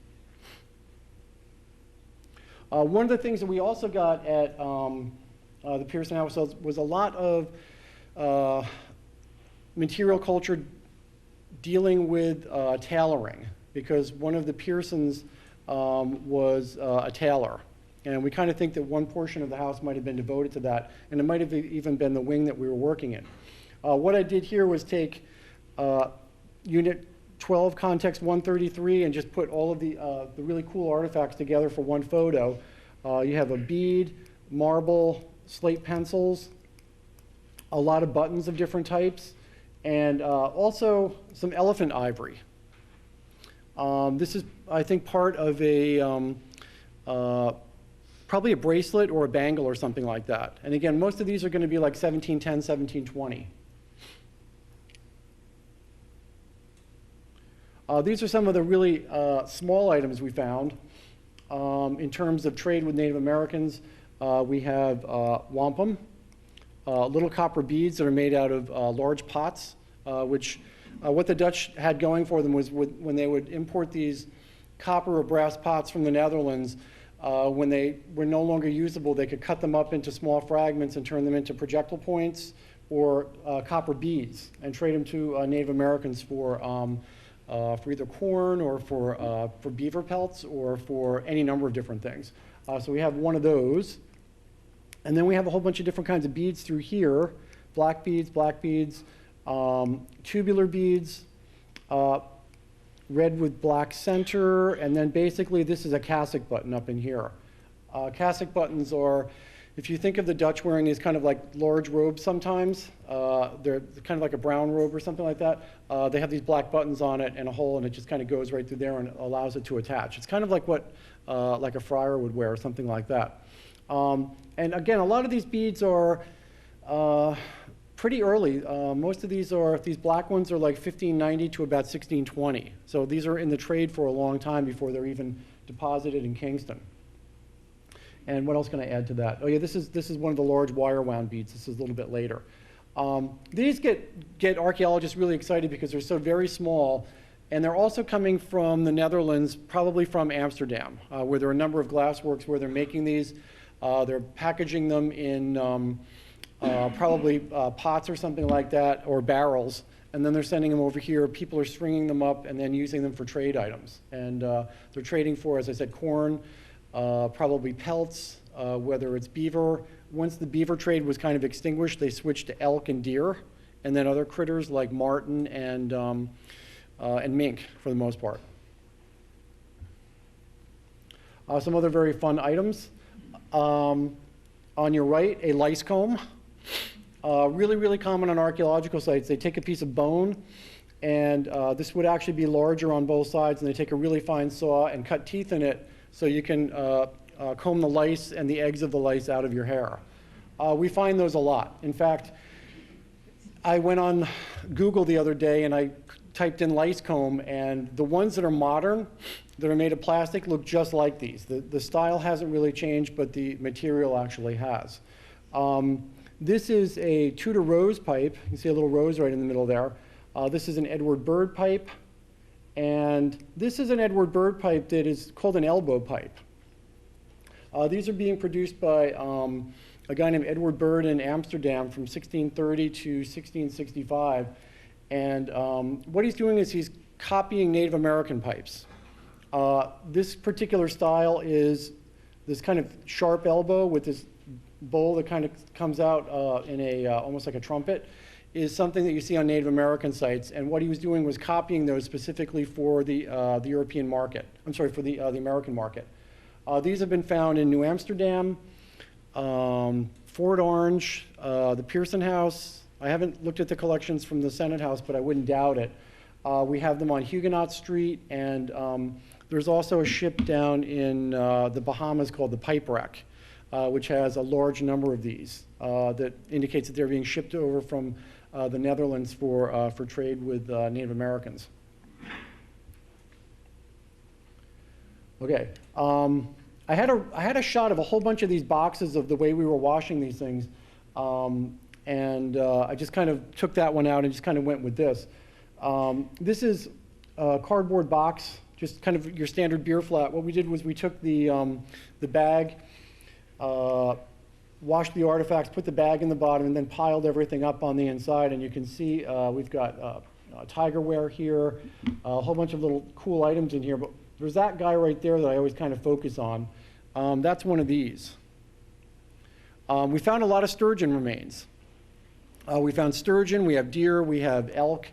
One of the things that we also got at the Pearson House was a lot of material culture dealing with tailoring, because one of the Pearsons was a tailor. And we kind of think that one portion of the house might have been devoted to that, and it might have even been the wing that we were working in. What I did here was take Unit 12, Context 133, and just put all of the really cool artifacts together for one photo. You have a bead, marble, slate pencils, a lot of buttons of different types, and also some elephant ivory. This is, I think, part of a probably a bracelet or a bangle or something like that. And again, most of these are going to be like 1710, 1720. These are some of the really small items we found. In terms of trade with Native Americans, we have wampum, little copper beads that are made out of large pots, which what the Dutch had going for them was when they would import these copper or brass pots from the Netherlands, when they were no longer usable, they could cut them up into small fragments and turn them into projectile points or copper beads and trade them to Native Americans for for either corn or for beaver pelts or for any number of different things. So we have one of those. And then we have a whole bunch of different kinds of beads through here, black beads, tubular beads, red with black center, and then basically this is a cassock button up in here. Cassock buttons are, if you think of the Dutch wearing these kind of like large robes sometimes, they're kind of like a brown robe or something like that. They have these black buttons on it and a hole, and it just kind of goes right through there and allows it to attach. It's kind of like what like a friar would wear or something like that. And again, a lot of these beads are pretty early. Most of these black ones are like 1590 to about 1620. So these are in the trade for a long time before they're even deposited in Kingston. And what else can I add to that? Oh yeah, this is one of the large wire wound beads. This is a little bit later. These get archaeologists really excited because they're so very small, and they're also coming from the Netherlands, probably from Amsterdam, where there are a number of glassworks where they're making these. They're packaging them in probably pots or something like that, or barrels, and then they're sending them over here. People are stringing them up and then using them for trade items. And they're trading for, as I said, corn, probably pelts, whether it's beaver. Once the beaver trade was kind of extinguished, they switched to elk and deer, and then other critters like marten and mink for the most part. Some other very fun items. On your right, a lice comb. Really, really common on archaeological sites. They take a piece of bone, and this would actually be larger on both sides, and they take a really fine saw and cut teeth in it so you can comb the lice and the eggs of the lice out of your hair. We find those a lot. In fact, I went on Google the other day and I typed in lice comb, and the ones that are modern, that are made of plastic, look just like these. The style hasn't really changed, but the material actually has. This is a Tudor rose pipe. You can see a little rose right in the middle there. This is an Edward Byrd pipe. And this is an Edward Byrd pipe that is called an elbow pipe. These are being produced by a guy named Edward Byrd in Amsterdam from 1630 to 1665. And what he's doing is he's copying Native American pipes. This particular style is this kind of sharp elbow with this bowl that kind of comes out in a almost like a trumpet, is something that you see on Native American sites. And what he was doing was copying those specifically for the European market. I'm sorry, for the American market. These have been found in New Amsterdam, Fort Orange, the Pearson House. I haven't looked at the collections from the Senate House, but I wouldn't doubt it. We have them on Huguenot Street, and there's also a ship down in the Bahamas called the Pipe Wreck, which has a large number of these that indicates that they're being shipped over from the Netherlands for trade with Native Americans. Okay, I had a shot of a whole bunch of these boxes of the way we were washing these things, and I just kind of took that one out and just kind of went with this. This is a cardboard box, just kind of your standard beer flat. What we did was we took the bag, washed the artifacts, put the bag in the bottom, and then piled everything up on the inside. And you can see we've got tigerware here, a whole bunch of little cool items in here. But there's that guy right there that I always kind of focus on. That's one of these. We found a lot of sturgeon remains. We found sturgeon, we have deer, we have elk,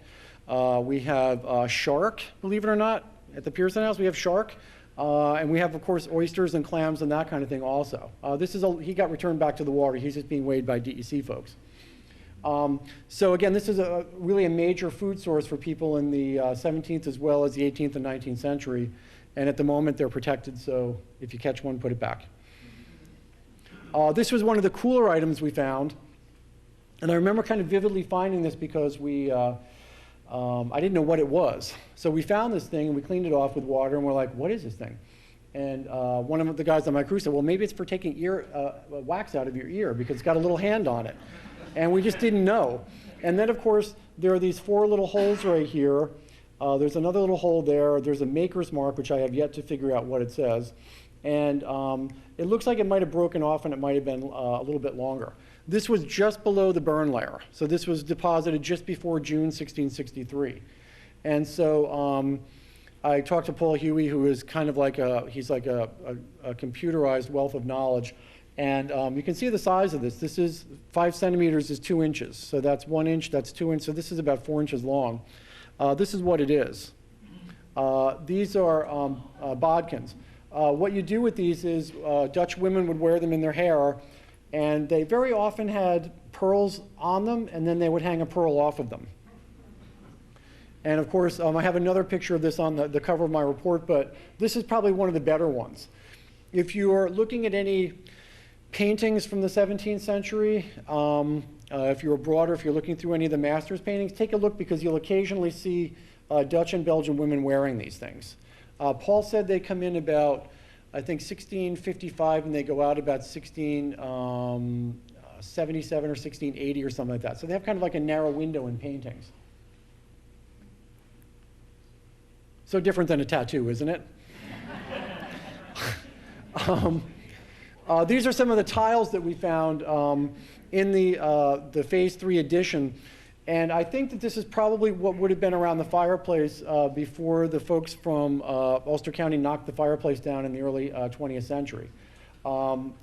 we have shark, believe it or not. At the Pearson House, we have shark. And we have, of course, oysters and clams and that kind of thing also. He got returned back to the water. He's just being weighed by DEC folks. So again, this is really a major food source for people in the 17th as well as the 18th and 19th century. And at the moment, they're protected, so if you catch one, put it back. This was one of the cooler items we found. And I remember kind of vividly finding this because I didn't know what it was. So we found this thing, and we cleaned it off with water, and we're like, what is this thing? And one of the guys on my crew said, well, maybe it's for taking wax out of your ear, because it's got a little hand on it. And we just didn't know. And then, of course, there are these 4 little holes right here. There's another little hole there. There's a maker's mark, which I have yet to figure out what it says. And it looks like it might have broken off, and it might have been a little bit longer. This was just below the burn layer. So this was deposited just before June 1663. And so I talked to Paul Huey, who is kind of like he's like a computerized wealth of knowledge. And you can see the size of this. This is 5 centimeters is 2 inches. So that's 1 inch, that's 2 inches. So this is about 4 inches long. This is what it is. These are bodkins. What you do with these is Dutch women would wear them in their hair, and they very often had pearls on them, and then they would hang a pearl off of them. And of course, I have another picture of this on the cover of my report, but this is probably one of the better ones. If you're looking at any paintings from the 17th century, if you're abroad or if you're looking through any of the masters' paintings, take a look because you'll occasionally see Dutch and Belgian women wearing these things. Paul said they come in about, I think, 1655, and they go out about 1677 or 1680 or something like that. So they have kind of like a narrow window in paintings. So different than a tattoo, isn't it? These are some of the tiles that we found in the Phase 3 edition. And I think that this is probably what would have been around the fireplace before the folks from Ulster County knocked the fireplace down in the early 20th century.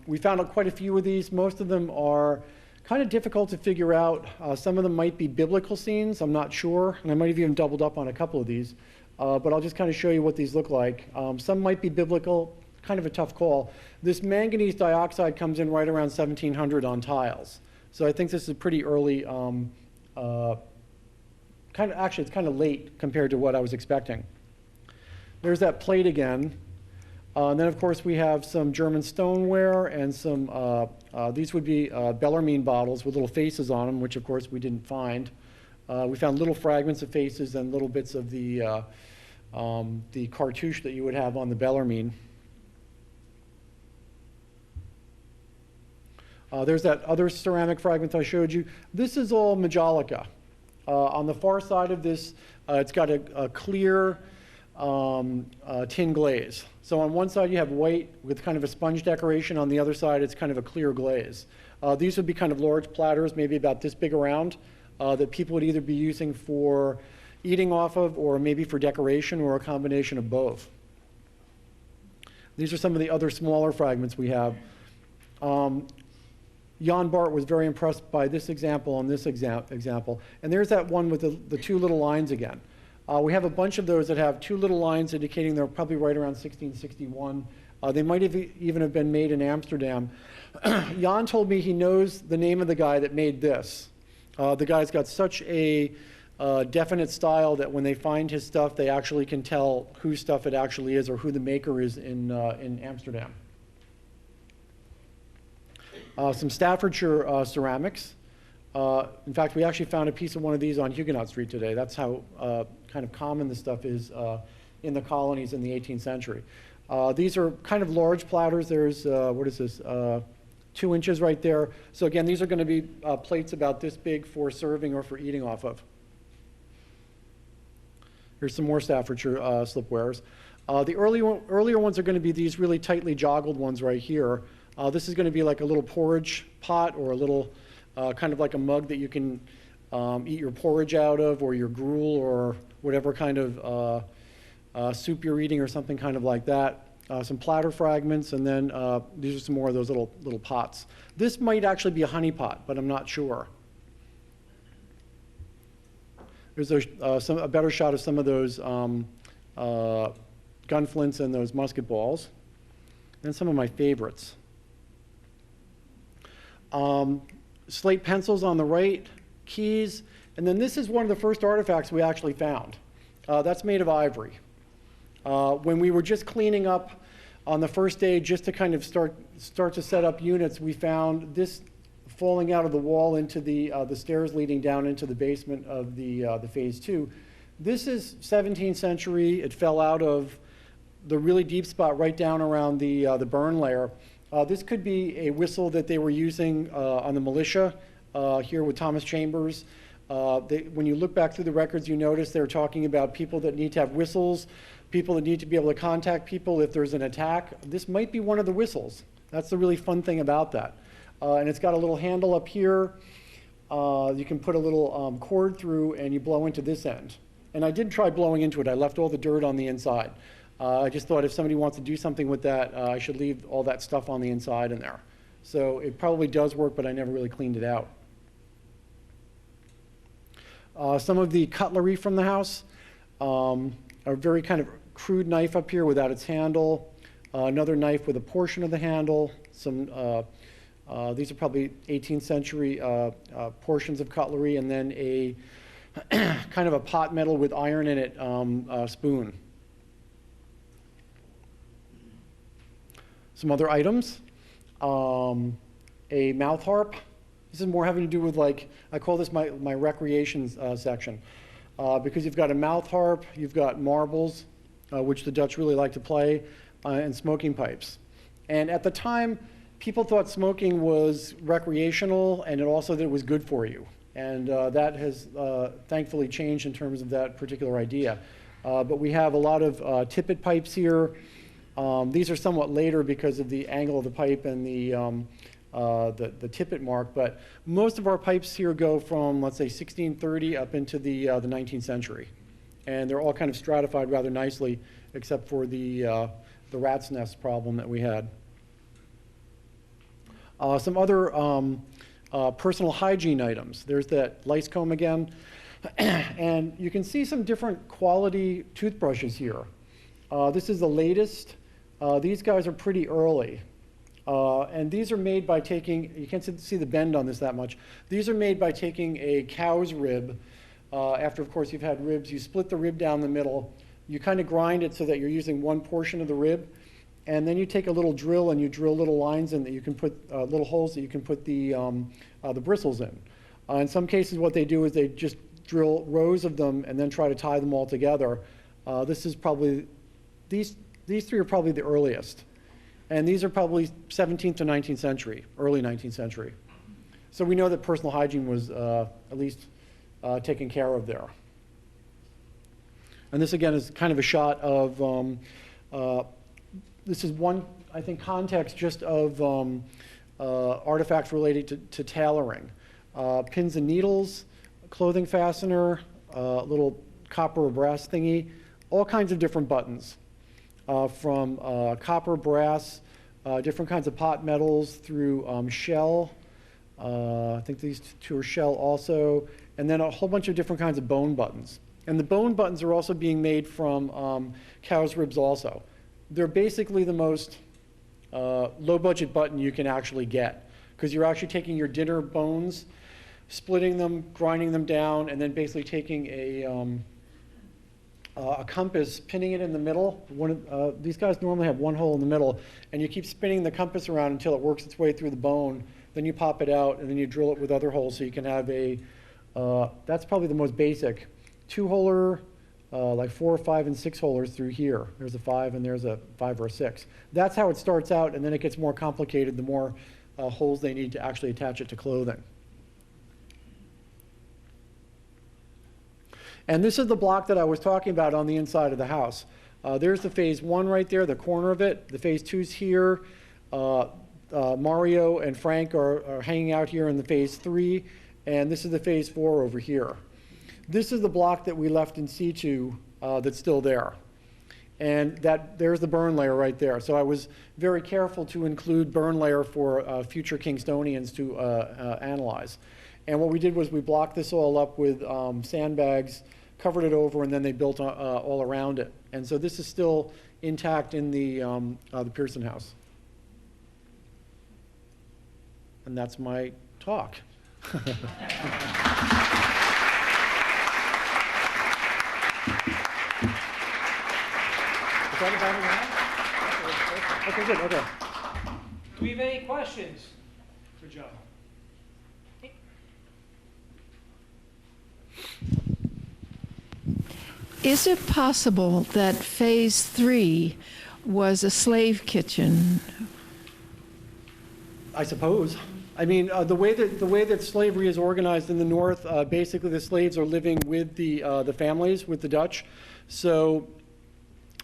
We found quite a few of these. Most of them are kind of difficult to figure out. Some of them might be biblical scenes, I'm not sure. And I might have even doubled up on a couple of these. But I'll just kind of show you what these look like. Some might be biblical, kind of a tough call. This manganese dioxide comes in right around 1700 on tiles. So I think this is pretty early. Actually, it's kind of late compared to what I was expecting. There's that plate again. And then, of course, we have some German stoneware and some, these would be Bellarmine bottles with little faces on them, which, of course, we didn't find. We found little fragments of faces and little bits of the cartouche that you would have on the Bellarmine. There's that other ceramic fragment I showed you. This is all Majolica. On the far side of this, it's got a clear tin glaze. So on one side you have white with kind of a sponge decoration. On the other side it's kind of a clear glaze. These would be kind of large platters, maybe about this big around, that people would either be using for eating off of or maybe for decoration or a combination of both. These are some of the other smaller fragments we have. Jan Bart was very impressed by this example and this example. And there's that one with the 2 little lines again. We have a bunch of those that have 2 little lines indicating they're probably right around 1661. They might have even have been made in Amsterdam. Jan told me he knows the name of the guy that made this. The guy's got such a definite style that when they find his stuff, they actually can tell whose stuff it actually is or who the maker is in Amsterdam. Some Staffordshire ceramics. In fact, we actually found a piece of one of these on Huguenot Street today. That's how kind of common this stuff is in the colonies in the 18th century. These are kind of large platters. There's, what is this, 2 inches right there. So again, these are going to be plates about this big for serving or for eating off of. Here's some more Staffordshire slipwares. The earlier ones are going to be these really tightly joggled ones right here. This is going to be like a little porridge pot or a little kind of like a mug that you can eat your porridge out of or your gruel or whatever kind of soup you're eating or something kind of like that. Some platter fragments, and then these are some more of those little pots. This might actually be a honey pot, but I'm not sure. There's a better shot of some of those gun flints and those musket balls. And some of my favorites. Slate pencils on the right, keys, and then this is one of the first artifacts we actually found. That's made of ivory. When we were just cleaning up on the first day, just to kind of start to set up units, we found this falling out of the wall into the stairs leading down into the basement of the Phase 2. This is 17th century. It fell out of the really deep spot right down around the burn layer. This could be a whistle that they were using on the militia here with Thomas Chambers. When you look back through the records, you notice they're talking about people that need to have whistles, people that need to be able to contact people if there's an attack. This might be one of the whistles. That's the really fun thing about that. And it's got a little handle up here. You can put a little cord through and you blow into this end. And I did try blowing into it. I left all the dirt on the inside. I just thought if somebody wants to do something with that, I should leave all that stuff on the inside in there. So it probably does work, but I never really cleaned it out. Some of the cutlery from the house, a very kind of crude knife up here without its handle, another knife with a portion of the handle, some, these are probably 18th century portions of cutlery, and then a kind of a pot metal with iron in it spoon. Some other items, a mouth harp. This is more having to do with, like, I call this my recreation section, because you've got a mouth harp, you've got marbles, which the Dutch really like to play, and smoking pipes. And at the time, people thought smoking was recreational, and also that it was good for you. And that has thankfully changed in terms of that particular idea. But we have a lot of tippet pipes here. These are somewhat later because of the angle of the pipe and the tippet mark, but most of our pipes here go from, let's say, 1630 up into the 19th century. And they're all kind of stratified rather nicely, except for the rat's nest problem that we had. Some other personal hygiene items. There's that lice comb again. And you can see some different quality toothbrushes here. This is the latest. These guys are pretty early. And these are made by taking, you can't see the bend on this that much. These are made by taking a cow's rib. After, of course, you've had ribs, you split the rib down the middle. You kind of grind it so that you're using one portion of the rib. And then you take a little drill and you drill little lines in that you can put, little holes that you can put the bristles in. In some cases, what they do is they just drill rows of them and then try to tie them all together. This is probably, these three are probably the earliest. And these are probably 17th to 19th century, early 19th century. So we know that personal hygiene was at least taken care of there. And this again is kind of a shot of, this is one, I think, context just of artifacts related to tailoring. Pins and needles, clothing fastener, little copper or brass thingy, all kinds of different buttons. From copper, brass, different kinds of pot metals through shell. I think these two are shell also. And then a whole bunch of different kinds of bone buttons. And the bone buttons are also being made from cow's ribs also. They're basically the most low-budget button you can actually get, because you're actually taking your dinner bones, splitting them, grinding them down, and then basically taking a compass, pinning it in the middle. These guys normally have one hole in the middle, and you keep spinning the compass around until it works its way through the bone. Then you pop it out, and then you drill it with other holes so you can have a, that's probably the most basic, 2-holer, like 4, 5, and 6-holers through here. There's a 5 and there's a 5 or a 6. That's how it starts out, and then it gets more complicated the more holes they need to actually attach it to clothing. And this is the block that I was talking about on the inside of the house. There's the phase 1 right there, the corner of it. The phase 2's here. Mario and Frank are hanging out here in the phase 3, and this is the phase 4 over here. This is the block that we left in situ that's still there. And there's the burn layer right there. So I was very careful to include burn layer for future Kingstonians to analyze. And what we did was we blocked this all up with sandbags, covered it over, and then they built all around it. And so this is still intact in the Pearson house. And that's my talk. Okay, good, okay. Do we have any questions for Joe? Is it possible that phase 3 was a slave kitchen? I suppose. I mean, the way that slavery is organized in the North, basically the slaves are living with the families, with the Dutch. So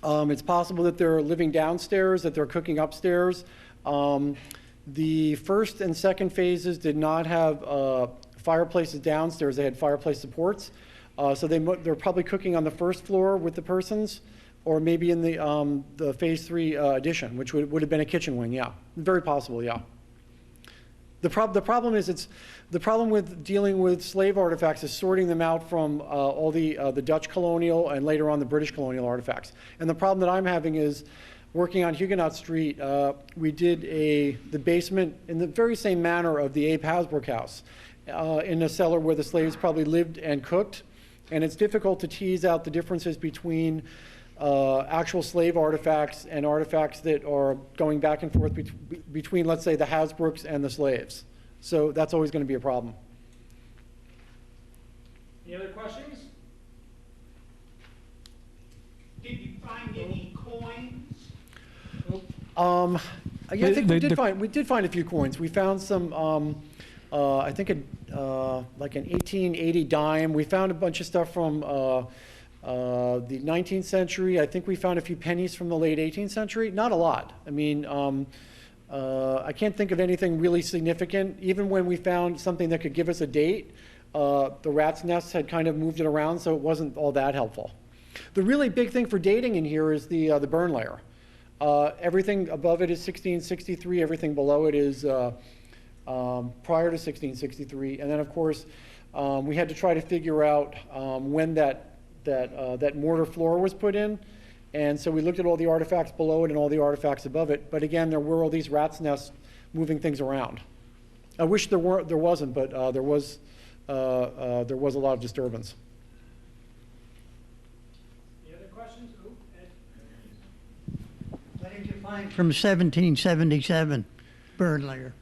it's possible that they're living downstairs, that they're cooking upstairs. The first and second phases did not have fireplaces downstairs. They had fireplace supports. So they're probably cooking on the first floor with the persons, or maybe in the phase 3 addition, which would have been a kitchen wing, yeah. Very possible, yeah. The problem is the problem with dealing with slave artifacts is sorting them out from all the Dutch colonial and later on the British colonial artifacts. And the problem that I'm having is working on Huguenot Street, we did the basement in the very same manner of the Abe Hasbrook house in a cellar where the slaves probably lived and cooked. And it's difficult to tease out the differences between actual slave artifacts and artifacts that are going back and forth between, let's say, the Hasbrooks and the slaves. So that's always going to be a problem. Any other questions? Did you find any coins? Yeah, I think we did find a few coins. We found some, I think like an 1880 dime. We found a bunch of stuff from the 19th century. I think we found a few pennies from the late 18th century. Not a lot. I mean, I can't think of anything really significant. Even when we found something that could give us a date, the rat's nests had kind of moved it around, so it wasn't all that helpful. The really big thing for dating in here is the burn layer. Everything above it is 1663. Everything below it is prior to 1663. And then, of course, we had to try to figure out when that mortar floor was put in. And so we looked at all the artifacts below it and all the artifacts above it. But again, there were all these rat's nests moving things around. I wish there wasn't, but there was a lot of disturbance. Any other questions? Oh, Ed. What did you find from 1777 burn layer?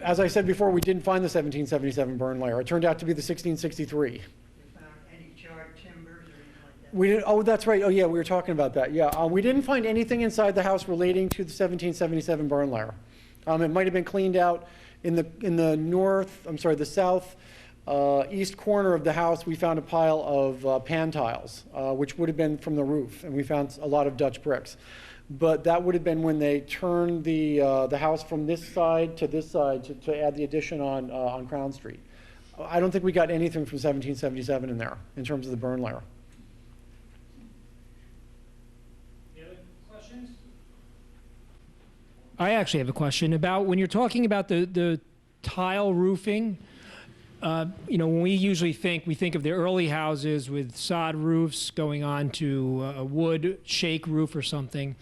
As I said before, we didn't find the 1777 burn layer. It turned out to be the 1663. You found any charred timbers or anything like that? We didn't, oh, that's right. Oh, yeah, we were talking about that. Yeah, we didn't find anything inside the house relating to the 1777 burn layer. It might have been cleaned out in the south east corner of the house. We found a pile of pan tiles, which would have been from the roof, and we found a lot of Dutch bricks. But that would have been when they turned the house from this side to this side to add the addition on Crown Street. I don't think we got anything from 1777 in there in terms of the burn layer. Any other questions? I actually have a question about when you're talking about the tile roofing. When we usually think of the early houses with sod roofs going on to a wood shake roof or something.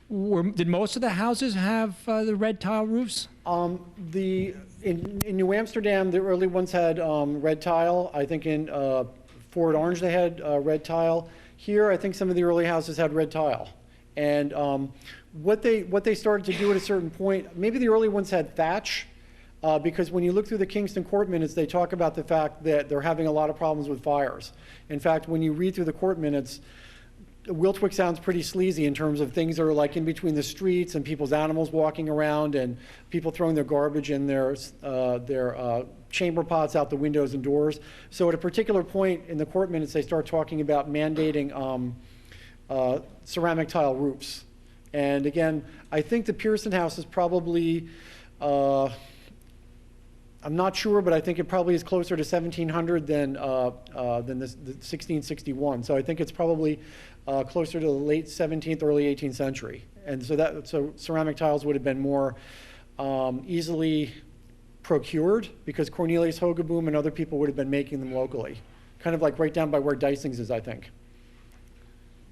Did most of the houses have the red tile roofs? In New Amsterdam, the early ones had red tile. I think in Fort Orange they had red tile. Here, I think some of the early houses had red tile. And what they started to do at a certain point, maybe the early ones had thatch. Because when you look through the Kingston court minutes, they talk about the fact that they're having a lot of problems with fires. In fact, when you read through the court minutes, Wiltwyck sounds pretty sleazy in terms of things that are like in between the streets and people's animals walking around and people throwing their garbage in their chamber pots out the windows and doors. So at a particular point in the court minutes, they start talking about mandating ceramic tile roofs. And again, I think the Pearson house is probably, I'm not sure, but I think it probably is closer to 1700 than the 1661. So I think it's probably closer to the late 17th, early 18th century. And so ceramic tiles would have been more easily procured because Cornelius Hogeboom and other people would have been making them locally, kind of like right down by where Dysings is, I think.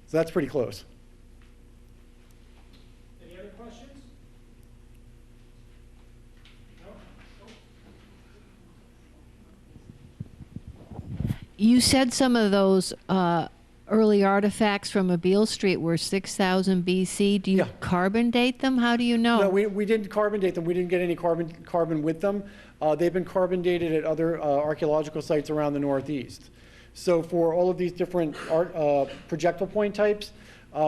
So that's pretty close. Any other questions? You said some of those early artifacts from Abeille Street were 6,000 BC. Do you Yeah. carbon date them? How do you know? No, we didn't carbon date them. We didn't get any carbon with them. They've been carbon dated at other archaeological sites around the Northeast. So for all of these different projectile point types,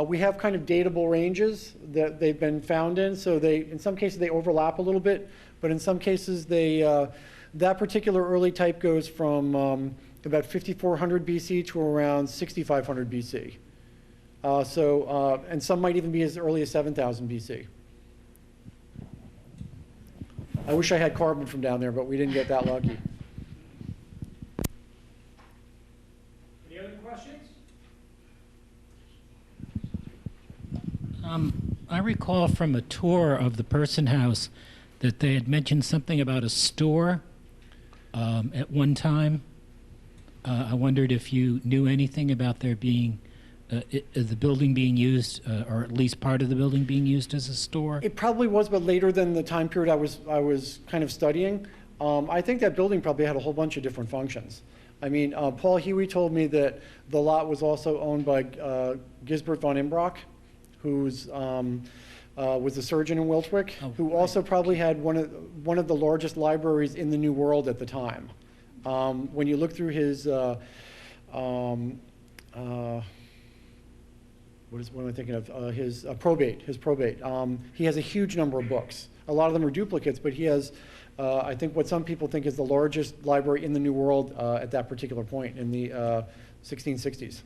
we have kind of datable ranges that they've been found in. So in some cases they overlap a little bit, but in some cases that particular early type goes from about 5400 BC to around 6500 BC. And some might even be as early as 7000 BC. I wish I had carbon from down there, but we didn't get that lucky. I recall from a tour of the Person House that they had mentioned something about a store at one time. I wondered if you knew anything about there being the building being used, or at least part of the building being used as a store. It probably was, but later than the time period I was kind of studying. I think that building probably had a whole bunch of different functions. I mean, Paul Huey told me that the lot was also owned by Gisbert von Imbrock, who's was a surgeon in Wiltwyck, who also probably had one of the largest libraries in the New World at the time. When you look through his what am I thinking of? His probate. He has a huge number of books. A lot of them are duplicates, but he has, I think, what some people think is the largest library in the New World at that particular point in the 1660s.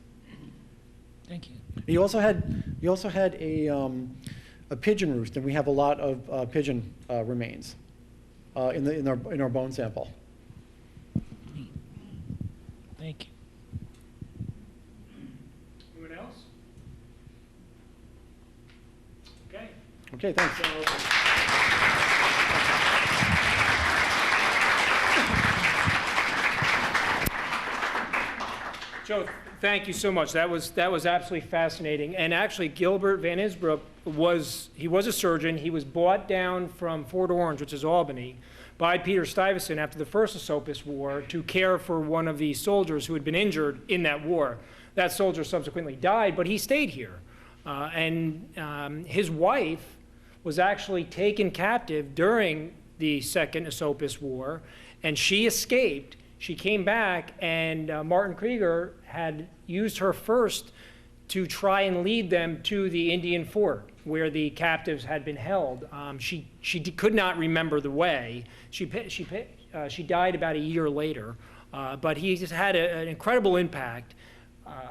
Thank you. He also had a pigeon roost, and we have a lot of pigeon remains in our bone sample. Thank you. Anyone else? Okay. Okay, thanks. Joe, thank you so much. That was absolutely fascinating. And actually, Gilbert Van Isbrook was a surgeon. He was brought down from Fort Orange, which is Albany, by Peter Stuyvesant after the First Esopus War to care for one of the soldiers who had been injured in that war. That soldier subsequently died, but he stayed here. His wife was actually taken captive during the Second Esopus War, and she escaped. She came back, and Martin Krieger had used her first to try and lead them to the Indian fort where the captives had been held. She could not remember the way. She died about a year later, but he just had an incredible impact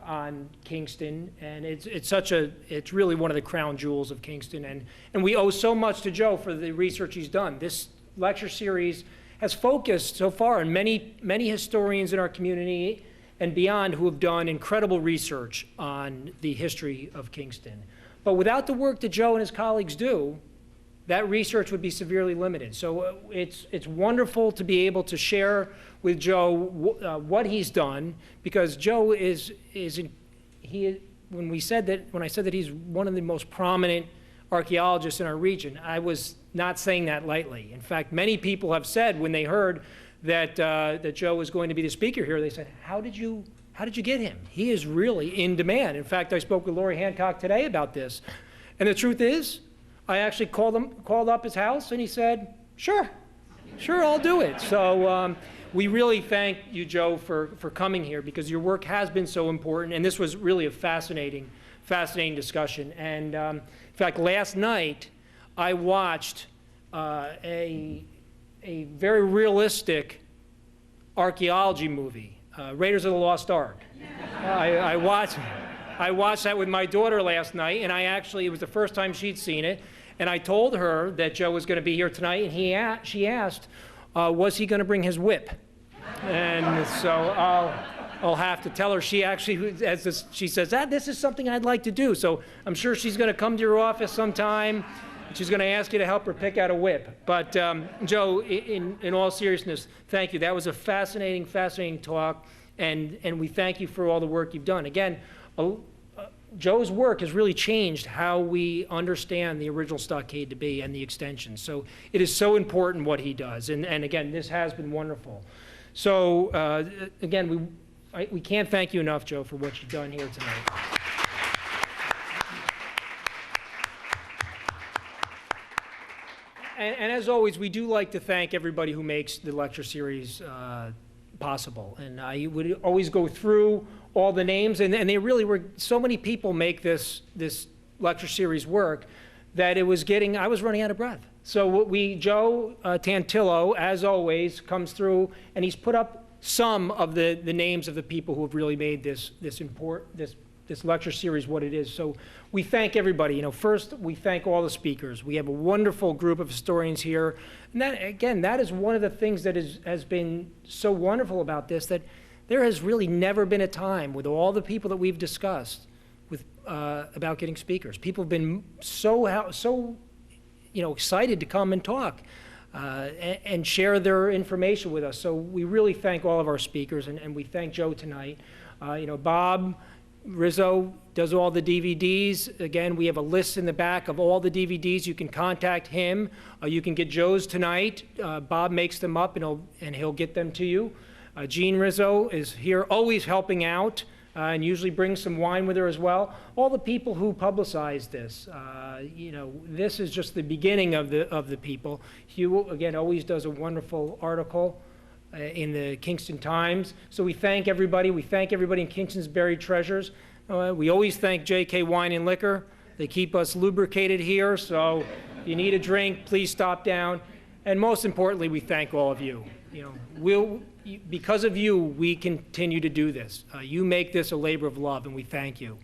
on Kingston, and it's really one of the crown jewels of Kingston, and we owe so much to Joe for the research he's done. This lecture series has focused so far on many historians in our community and beyond who have done incredible research on the history of Kingston. But without the work that Joe and his colleagues do, that research would be severely limited. So it's wonderful to be able to share with Joe what he's done, because Joe when I said that he's one of the most prominent archaeologists in our region, I was not saying that lightly. In fact, many people have said when they heard that Joe was going to be the speaker here, they said, how did you get him? He is really in demand. In fact, I spoke with Laurie Hancock today about this. And the truth is, I actually called up his house, and he said, sure, I'll do it. So we really thank you, Joe, for coming here, because your work has been so important, and this was really a fascinating discussion. And in fact, last night, I watched a very realistic archaeology movie, Raiders of the Lost Ark. I watched that with my daughter last night, and it was the first time she'd seen it, and I told her that Joe was going to be here tonight, and she asked, was he going to bring his whip? And so I'll have to tell her. She actually, she says, this is something I'd like to do. So I'm sure she's going to come to your office sometime. She's going to ask you to help her pick out a whip. But Joe, in all seriousness, thank you. That was a fascinating talk, and we thank you for all the work you've done. Again, Joe's work has really changed how we understand the original stockade to be and the extension. So it is so important what he does. And again, this has been wonderful. So again, we can't thank you enough, Joe, for what you've done here tonight. And as always, we do like to thank everybody who makes the lecture series possible. And I would always go through all the names, and they really were, so many people make this lecture series work that I was running out of breath. So Joe Tantillo, as always, comes through, and he's put up some of the names of the people who have really made this lecture series what it is. So we thank everybody. First, we thank all the speakers. We have a wonderful group of historians here. And that is one of the things that has been so wonderful about this, that there has really never been a time with all the people that we've discussed, with about getting speakers. People have been so excited to come and talk and share their information with us. So we really thank all of our speakers, and we thank Joe tonight. Bob Rizzo does all the DVDs. Again, we have a list in the back of all the DVDs. You can contact him. You can get Joe's tonight. Bob makes them up, and he'll get them to you. Jean Rizzo is here, always helping out, and usually brings some wine with her as well. All the people who publicize this, this is just the beginning of the people. Hugh, again, always does a wonderful article in the Kingston Times. So we thank everybody. We thank everybody in Kingston's Buried Treasures. We always thank JK Wine and Liquor. They keep us lubricated here, so if you need a drink, please stop down. And most importantly, we thank all of you. Because of you, we continue to do this. You make this a labor of love, and we thank you.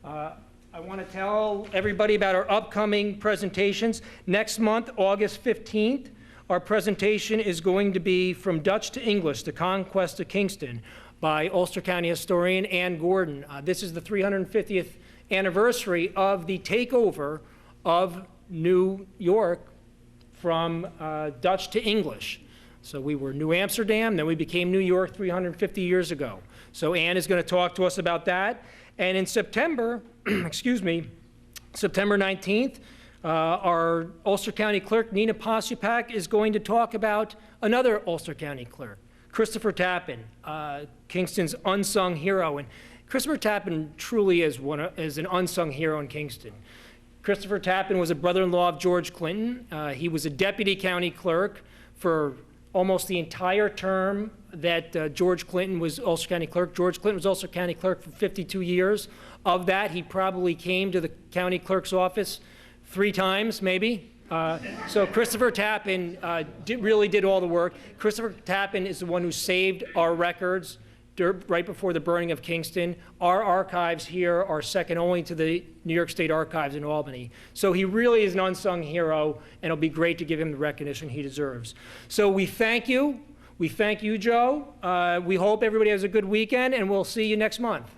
I want to tell everybody about our upcoming presentations. Next month, August 15th, our presentation is going to be From Dutch to English, The Conquest of Kingston by Ulster County historian Ann Gordon. This is the 350th anniversary of the takeover of New York from Dutch to English. So we were New Amsterdam, then we became New York 350 years ago. So Ann is going to talk to us about that. And in September, September 19th, our Ulster County clerk, Nina Posupak, is going to talk about another Ulster County clerk, Christopher Tappan, Kingston's unsung hero. And Christopher Tappan truly is an unsung hero in Kingston. Christopher Tappan was a brother-in-law of George Clinton. He was a deputy county clerk for almost the entire term that George Clinton was Ulster County clerk. George Clinton was Ulster County clerk for 52 years. Of that, he probably came to the county clerk's office 3 times, maybe. So Christopher Tappan really did all the work. Christopher Tappan is the one who saved our records right before the burning of Kingston. Our archives here are second only to the New York State Archives in Albany. So he really is an unsung hero, and it'll be great to give him the recognition he deserves. So we thank you. We thank you, Joe. We hope everybody has a good weekend, and we'll see you next month.